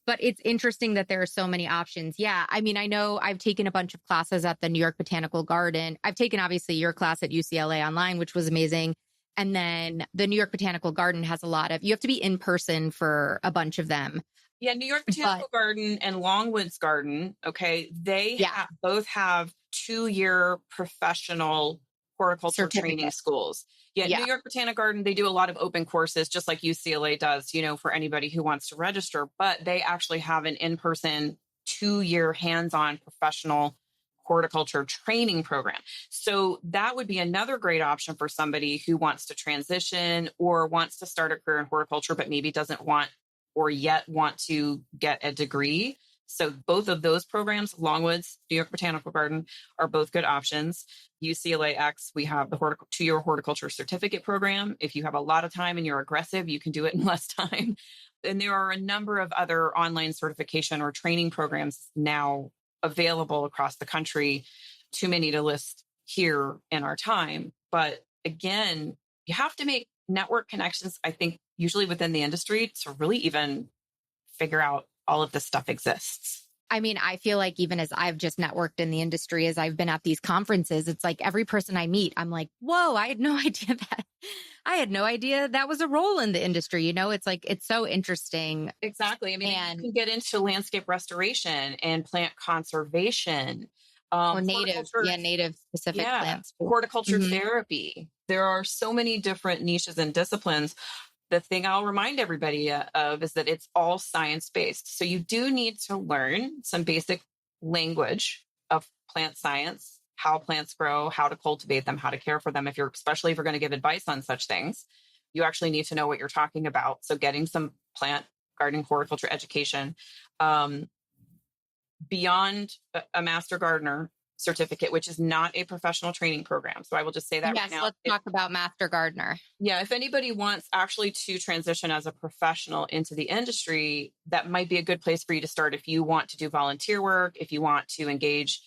But it's interesting that there are so many options. Yeah. I mean, I know I've taken a bunch of classes at the New York Botanical Garden. I've taken obviously your class at UCLA online, which was amazing. And then the New York Botanical Garden has a lot of, you have to be in person for a bunch of them. Yeah, New York Botanical Garden and Longwoods Garden, okay, they both have 2-year professional horticulture training schools. Yeah, New York Botanic Garden, they do a lot of open courses, just like UCLA does, for anybody who wants to register, but they actually have an in-person 2-year hands-on professional horticulture training program. So that would be another great option for somebody who wants to transition or wants to start a career in horticulture, but maybe doesn't want or yet want to get a degree. So both of those programs, Longwoods, New York Botanical Garden, are both good options. UCLAX, we have the 2-year horticulture certificate program. If you have a lot of time and you're aggressive, you can do it in less time. And there are a number of other online certification or training programs now available across the country. Too many to list here in our time. But again, you have to make network connections, I think, usually within the industry to really even figure out all of this stuff exists. I mean, I feel like even as I've just networked in the industry, as I've been at these conferences, it's like every person I meet, I'm like, whoa, I had no idea that. I had no idea that was a role in the industry. It's like, it's so interesting. Exactly. I mean, you can get into landscape restoration and plant conservation. Or native specific plants. Horticulture therapy. There are so many different niches and disciplines. The thing I'll remind everybody of is that it's all science-based. So you do need to learn some basic language of plant science, how plants grow, how to cultivate them, how to care for them. Especially if you're going to give advice on such things, you actually need to know what you're talking about. So getting some plant gardening horticulture education, beyond a master gardener certificate, which is not a professional training program. So I will just say that right now. Let's talk about master gardener. Yeah. If anybody wants actually to transition as a professional into the industry, that might be a good place for you to start. If you want to do volunteer work, if you want to engage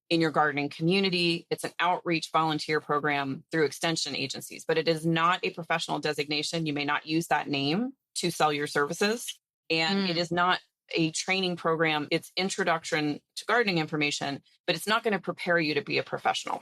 in your gardening community, it's an outreach volunteer program through extension agencies, but it is not a professional designation. You may not use that name to sell your services. And it is not a training program. It's introduction to gardening information, but it's not going to prepare you to be a professional.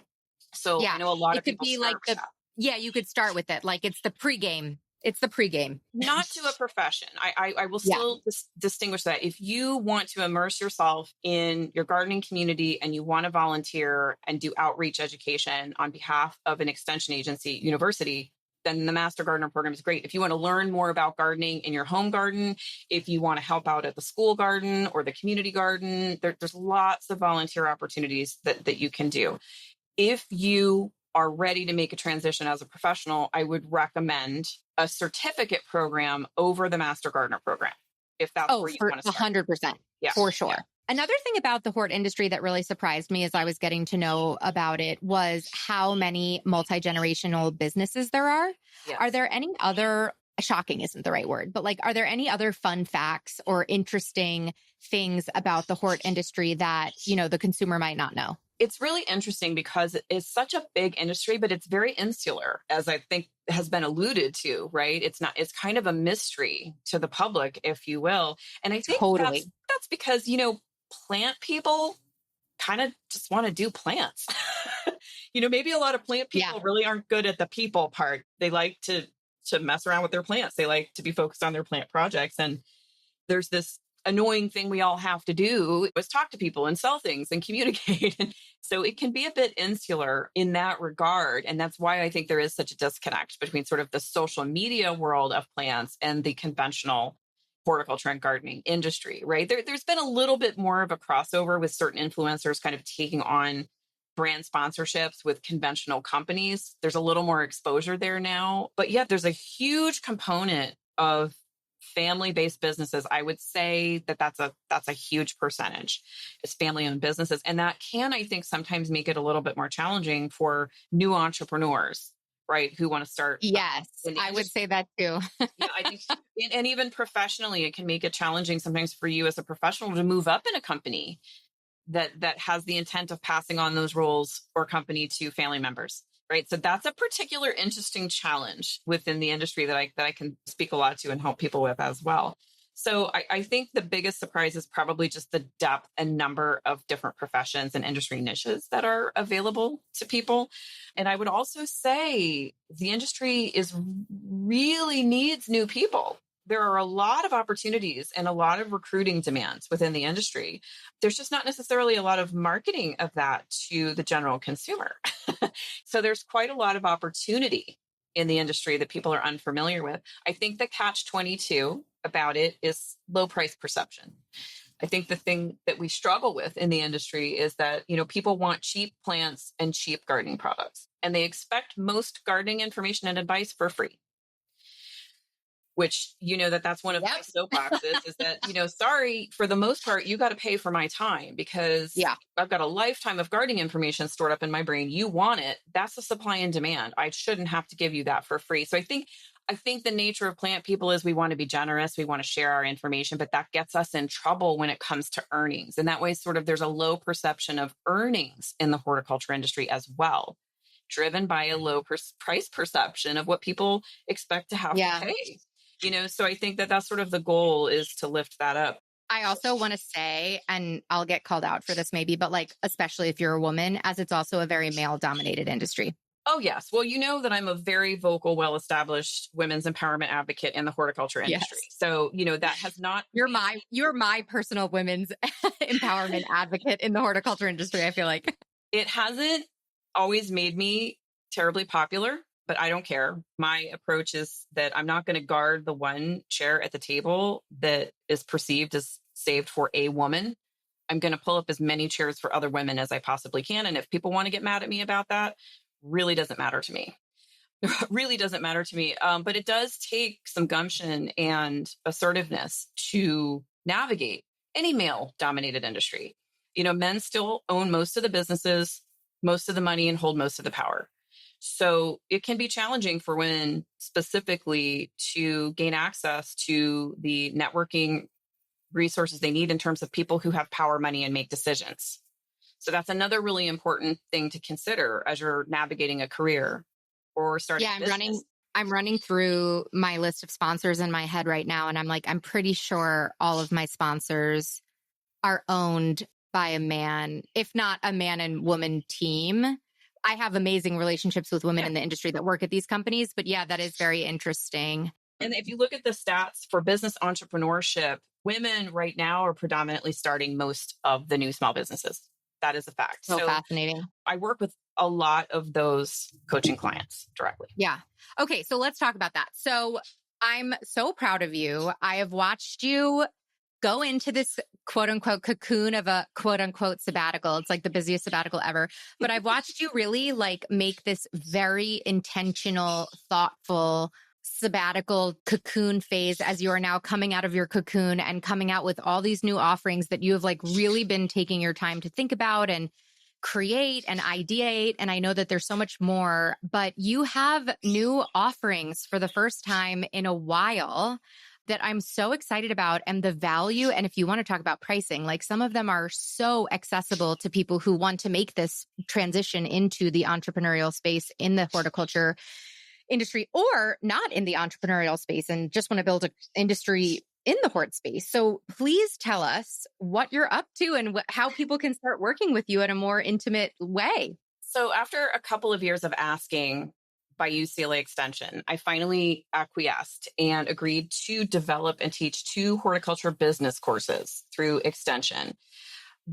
So I know a lot of people start with that. Yeah, you could start with it. Like it's the pregame. It's the pregame. Not to a profession. I will still distinguish that. If you want to immerse yourself in your gardening community and you want to volunteer and do outreach education on behalf of an extension agency, university, then the Master Gardener program is great. If you want to learn more about gardening in your home garden, if you want to help out at the school garden or the community garden, there's lots of volunteer opportunities that you can do. If you are ready to make a transition as a professional, I would recommend a certificate program over the Master Gardener program, if that's where you want to start. 100%. Yeah, for sure. Yeah. Another thing about the hort industry that really surprised me as I was getting to know about it was how many multi-generational businesses there are. Yes. Are there any other, shocking isn't the right word, but are there any other fun facts or interesting things about the hort industry that, the consumer might not know? It's really interesting because it's such a big industry, but it's very insular, as I think has been alluded to, right? It's kind of a mystery to the public, if you will. And I think that's because, plant people kind of just want to do plants. Maybe a lot of plant people really aren't good at the people part. They like to mess around with their plants. They like to be focused on their plant projects. And there's this annoying thing we all have to do is talk to people and sell things and communicate. And so it can be a bit insular in that regard. And that's why I think there is such a disconnect between sort of the social media world of plants and the conventional horticulture and gardening industry, right? There's been a little bit more of a crossover with certain influencers kind of taking on brand sponsorships with conventional companies. There's a little more exposure there now, but yet there's a huge component of family-based businesses. I would say that that's a huge percentage. It's family-owned businesses, and that can, I think, sometimes make it a little bit more challenging for new entrepreneurs, right, who want to start. Yes, I would say that too. Yeah, I think, and even professionally, it can make it challenging sometimes for you as a professional to move up in a company that has the intent of passing on those roles or company to family members, right? So that's a particular interesting challenge within the industry that I can speak a lot to and help people with as well. So I think the biggest surprise is probably just the depth and number of different professions and industry niches that are available to people. And I would also say the industry really needs new people. There are a lot of opportunities and a lot of recruiting demands within the industry. There's just not necessarily a lot of marketing of that to the general consumer. So there's quite a lot of opportunity in the industry that people are unfamiliar with. I think the catch-22 about it is low price perception. I think the thing that we struggle with in the industry is that, people want cheap plants and cheap gardening products, and they expect most gardening information and advice for free. Which, that's one of my soapboxes is that, sorry, for the most part, you got to pay for my time because I've got a lifetime of gardening information stored up in my brain. You want it. That's the supply and demand. I shouldn't have to give you that for free. So I think the nature of plant people is we want to be generous. We want to share our information, but that gets us in trouble when it comes to earnings. And that way, sort of, there's a low perception of earnings in the horticulture industry as well, driven by a low price perception of what people expect to have to pay. So I think that's sort of the goal is to lift that up. I also want to say, and I'll get called out for this maybe, but especially if you're a woman, as it's also a very male dominated industry. Oh, yes. Well, that I'm a very vocal, well-established women's empowerment advocate in the horticulture industry. Yes. So, that has not... You're my personal women's empowerment advocate in the horticulture industry, I feel like. It hasn't always made me terribly popular, but I don't care. My approach is that I'm not going to guard the one chair at the table that is perceived as saved for a woman. I'm going to pull up as many chairs for other women as I possibly can. And if people want to get mad at me about that, really doesn't matter to me. Really doesn't matter to me. But it does take some gumption and assertiveness to navigate any male-dominated industry. Men still own most of the businesses, most of the money, and hold most of the power. So it can be challenging for women specifically to gain access to the networking resources they need in terms of people who have power, money, and make decisions. So that's another really important thing to consider as you're navigating a career or starting a business. I'm running through my list of sponsors in my head right now, and I'm pretty sure all of my sponsors are owned by a man, if not a man and woman team. I have amazing relationships with women in the industry that work at these companies, but that is very interesting. And if you look at the stats for business entrepreneurship, women right now are predominantly starting most of the new small businesses. That is a fact. So fascinating. I work with a lot of those coaching clients directly. Yeah. Okay. So let's talk about that. So I'm so proud of you. I have watched you go into this quote unquote cocoon of a quote unquote sabbatical. It's like the busiest sabbatical ever. But I've watched you really make this very intentional, thoughtful sabbatical cocoon phase as you are now coming out of your cocoon and coming out with all these new offerings that you have really been taking your time to think about and create and ideate. And I know that there's so much more, but you have new offerings for the first time in a while that I'm so excited about, and the value. And if you want to talk about pricing, some of them are so accessible to people who want to make this transition into the entrepreneurial space in the horticulture industry, or not in the entrepreneurial space and just want to build an industry in the hort space. So please tell us what you're up to and how people can start working with you in a more intimate way. So after a couple of years of asking by UCLA Extension. I finally acquiesced and agreed to develop and teach 2 horticulture business courses through Extension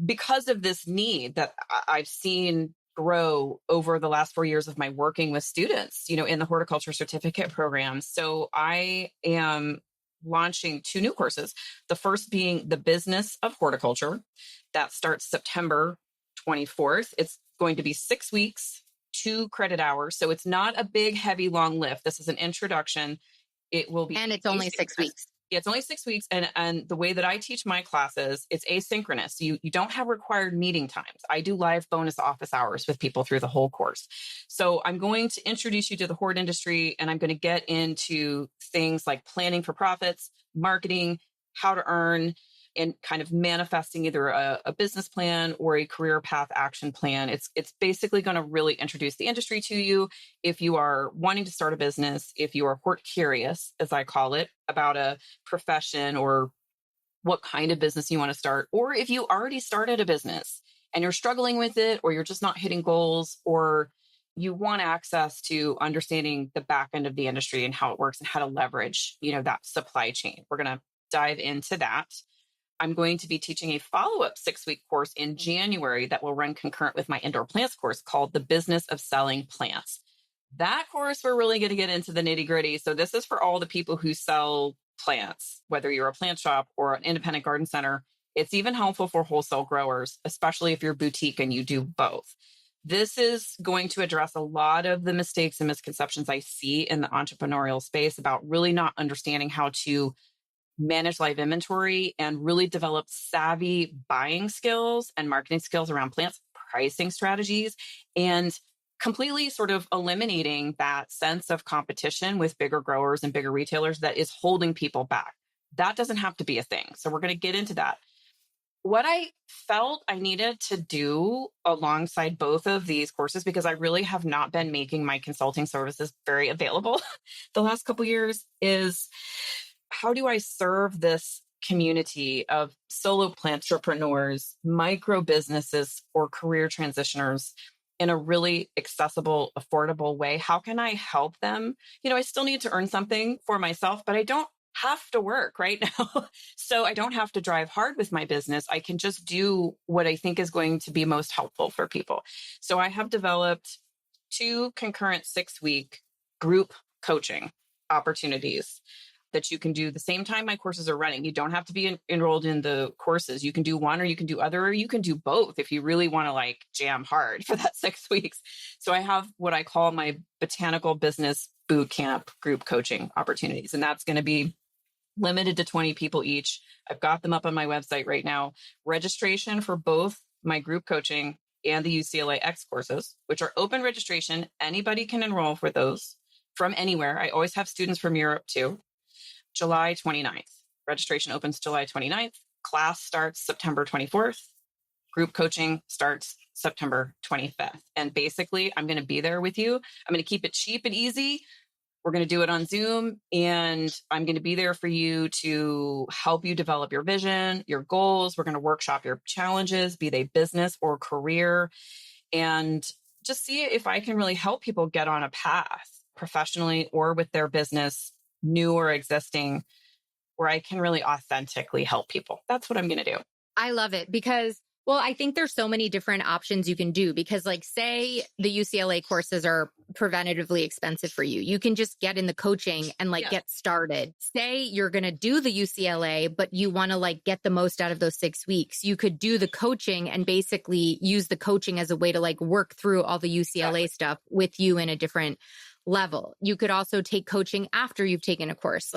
because of this need that I've seen grow over the last 4 years of my working with students, in the horticulture certificate program. So I am launching 2 new courses. The first being the business of horticulture that starts September 24th. It's going to be 6 weeks, 2 credit hours. So it's not a big, heavy, long lift. This is an introduction. It will be. And it's only 6 weeks. Yeah, it's only 6 weeks. And the way that I teach my classes, it's asynchronous. You don't have required meeting times. I do live bonus office hours with people through the whole course. So I'm going to introduce you to the hort industry, and I'm going to get into things like planning for profits, marketing, how to earn, and kind of manifesting either a business plan or a career path action plan. It's basically going to really introduce the industry to you. If you are wanting to start a business, if you are hort curious, as I call it, about a profession or what kind of business you want to start, or if you already started a business and you're struggling with it, or you're just not hitting goals, or you want access to understanding the back end of the industry and how it works and how to leverage, that supply chain. We're going to dive into that. I'm going to be teaching a follow-up 6-week course in January that will run concurrent with my indoor plants course called The Business of Selling Plants. That course, we're really going to get into the nitty-gritty. So this is for all the people who sell plants, whether you're a plant shop or an independent garden center. It's even helpful for wholesale growers, especially if you're boutique and you do both. This is going to address a lot of the mistakes and misconceptions I see in the entrepreneurial space about really not understanding how to manage live inventory and really develop savvy buying skills and marketing skills around plants, pricing strategies, and completely sort of eliminating that sense of competition with bigger growers and bigger retailers that is holding people back. That doesn't have to be a thing. So we're going to get into that. What I felt I needed to do alongside both of these courses, because I really have not been making my consulting services very available the last couple of years, is how do I serve this community of solo plantrepreneurs, micro businesses, or career transitioners in a really accessible, affordable way? How can I help them? I still need to earn something for myself, but I don't have to work right now. So I don't have to drive hard with my business. I can just do what I think is going to be most helpful for people. So I have developed 2 concurrent 6-week group coaching opportunities that you can do the same time my courses are running. You don't have to be enrolled in the courses. You can do one, or you can do other, or you can do both if you really want to jam hard for that 6 weeks. So I have what I call my botanical business boot camp group coaching opportunities. And that's going to be limited to 20 people each. I've got them up on my website right now. Registration for both my group coaching and the UCLA X courses, which are open registration. Anybody can enroll for those from anywhere. I always have students from Europe too. July 29th. Registration opens July 29th. Class starts September 24th. Group coaching starts September 25th. And basically, I'm going to be there with you. I'm going to keep it cheap and easy. We're going to do it on Zoom, and I'm going to be there for you to help you develop your vision, your goals. We're going to workshop your challenges, be they business or career, and just see if I can really help people get on a path professionally or with their business, new or existing, where I can really authentically help people. That's what I'm going to do. I love it because, I think there's so many different options you can do because say the UCLA courses are preventatively expensive for you. You can just get in the coaching and get started. Say you're going to do the UCLA, but you want to get the most out of those 6 weeks. You could do the coaching and basically use the coaching as a way to work through all the UCLA stuff with you in a different level. You could also take coaching after you've taken a course,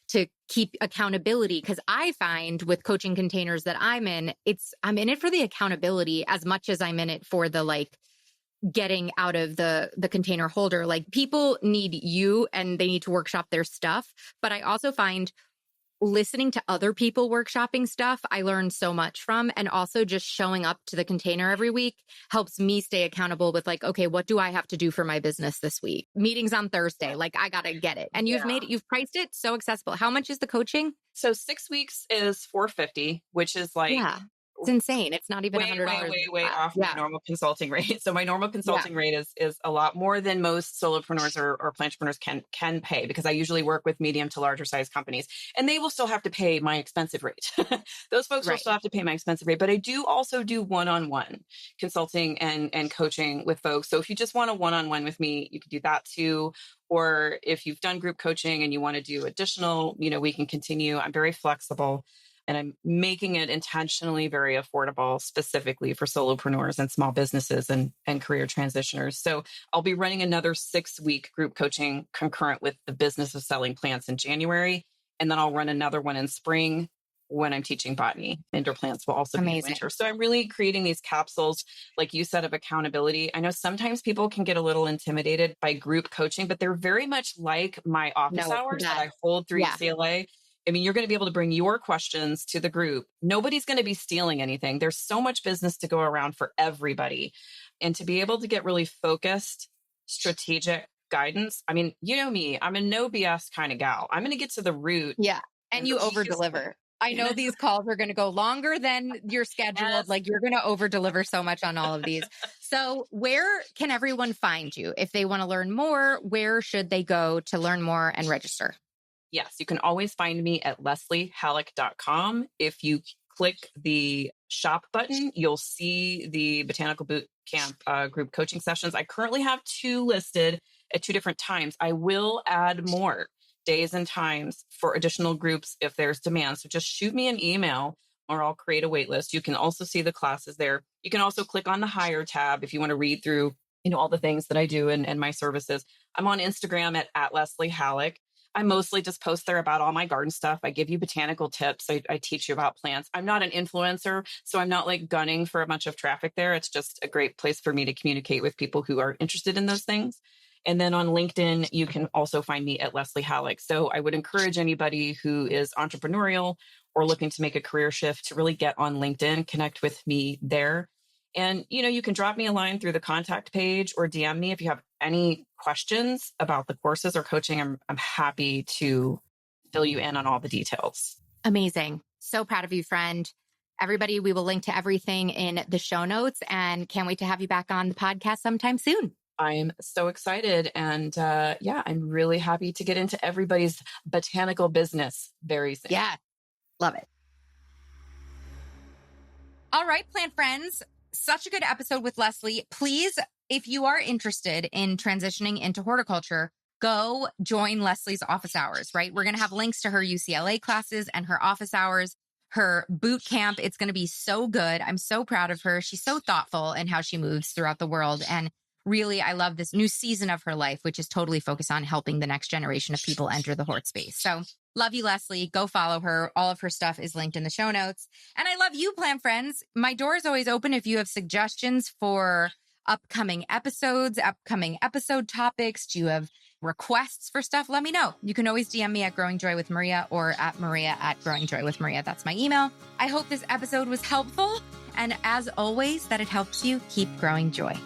to keep accountability. Because I find with coaching containers that I'm in it for the accountability as much as I'm in it for the getting out of the container holder. People need you and they need to workshop their stuff. But I also find listening to other people workshopping stuff, I learned so much from. And also just showing up to the container every week helps me stay accountable with okay, what do I have to do for my business this week? Meetings on Thursday. I got to get it. And you've priced it so accessible. How much is the coaching? So 6 weeks is $450, which is It's insane. It's not even $100. Way off my normal consulting rate. So my normal consulting rate is a lot more than most solopreneurs or plantrepreneurs can pay, because I usually work with medium to larger size companies, and they will still have to pay my expensive rate. Those folks will still have to pay my expensive rate, but I do also do one-on-one consulting and coaching with folks. So if you just want a one-on-one with me, you can do that too. Or if you've done group coaching and you want to do additional, we can continue. I'm very flexible. And I'm making it intentionally very affordable, specifically for solopreneurs and small businesses and career transitioners. So I'll be running another 6-week group coaching concurrent with the business of selling plants in January. And then I'll run another one in spring when I'm teaching botany. Indoor plants will also be in winter. So I'm really creating these capsules, like you said, of accountability. I know sometimes people can get a little intimidated by group coaching, but they're very much like my office hours that I hold through UCLA. I mean, you're going to be able to bring your questions to the group. Nobody's going to be stealing anything. There's so much business to go around for everybody. And to be able to get really focused, strategic guidance. I mean, you know me, I'm a no BS kind of gal. I'm going to get to the root. Yeah. And you over deliver. I know these calls are going to go longer than you're scheduled. Yes. Like you're going to over deliver so much on all of these. So where can everyone find you? If they want to learn more, where should they go to learn more and register? Yes, you can always find me at lesliehalleck.com. If you click the shop button, you'll see the Botanical Boot Camp group coaching sessions. I currently have 2 listed at 2 different times. I will add more days and times for additional groups if there's demand. So just shoot me an email or I'll create a wait list. You can also see the classes there. You can also click on the Hire tab if you want to read through, all the things that I do and my services. I'm on Instagram at Leslie Halleck. I mostly just post there about all my garden stuff. I give you botanical tips. I teach you about plants. I'm not an influencer, so I'm not like gunning for a bunch of traffic there. It's just a great place for me to communicate with people who are interested in those things. And then on LinkedIn, you can also find me at Leslie Halleck. So I would encourage anybody who is entrepreneurial or looking to make a career shift to really get on LinkedIn, connect with me there. And, you can drop me a line through the contact page or DM me if you have any questions about the courses or coaching. I'm happy to fill you in on all the details. Amazing. So proud of you, friend. Everybody, we will link to everything in the show notes and can't wait to have you back on the podcast sometime soon. I'm so excited. And I'm really happy to get into everybody's botanical business very soon. Yeah, love it. All right, plant friends. Such a good episode with Leslie. Please, if you are interested in transitioning into horticulture, go join Leslie's office hours, right? We're going to have links to her UCLA classes and her office hours, her boot camp. It's going to be so good. I'm so proud of her. She's so thoughtful in how she moves throughout the world. And really, I love this new season of her life, which is totally focused on helping the next generation of people enter the hort space. So love you, Leslie. Go follow her. All of her stuff is linked in the show notes. And I love you, plant friends. My door is always open if you have suggestions for upcoming episodes, upcoming episode topics. Do you have requests for stuff? Let me know. You can always DM me at Growing Joy with Maria or at Maria at Growing Joy with Maria. That's my email. I hope this episode was helpful. And as always, that it helps you keep growing joy.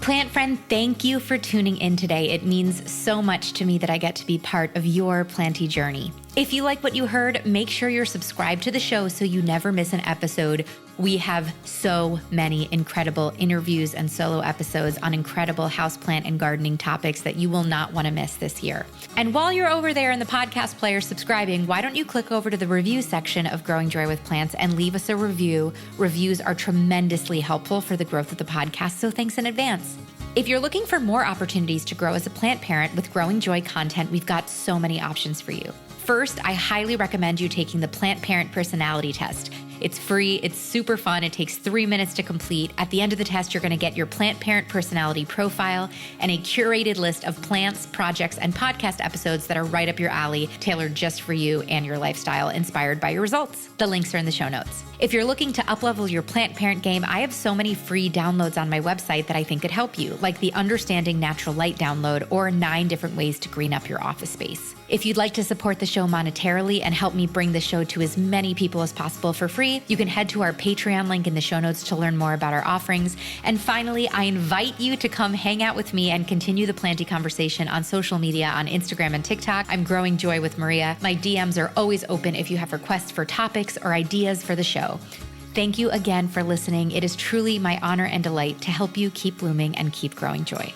Plant friend, thank you for tuning in today. It means so much to me that I get to be part of your planty journey. If you like what you heard, make sure you're subscribed to the show so you never miss an episode. We have so many incredible interviews and solo episodes on incredible houseplant and gardening topics that you will not want to miss this year. And while you're over there in the podcast player subscribing, why don't you click over to the review section of Growing Joy with Plants and leave us a review. Reviews are tremendously helpful for the growth of the podcast, so thanks in advance. If you're looking for more opportunities to grow as a plant parent with Growing Joy content, we've got so many options for you. First, I highly recommend you taking the Plant Parent Personality Test. It's free, it's super fun, it takes 3 minutes to complete. At the end of the test, you're going to get your plant parent personality profile and a curated list of plants, projects, and podcast episodes that are right up your alley, tailored just for you and your lifestyle, inspired by your results. The links are in the show notes. If you're looking to uplevel your plant parent game, I have so many free downloads on my website that I think could help you, like the Understanding Natural Light download or 9 different ways to green up your office space. If you'd like to support the show monetarily and help me bring the show to as many people as possible for free, you can head to our Patreon link in the show notes to learn more about our offerings. And finally, I invite you to come hang out with me and continue the planty conversation on social media on Instagram and TikTok. I'm Growing Joy with Maria. My DMs are always open if you have requests for topics or ideas for the show. Thank you again for listening. It is truly my honor and delight to help you keep blooming and keep growing joy.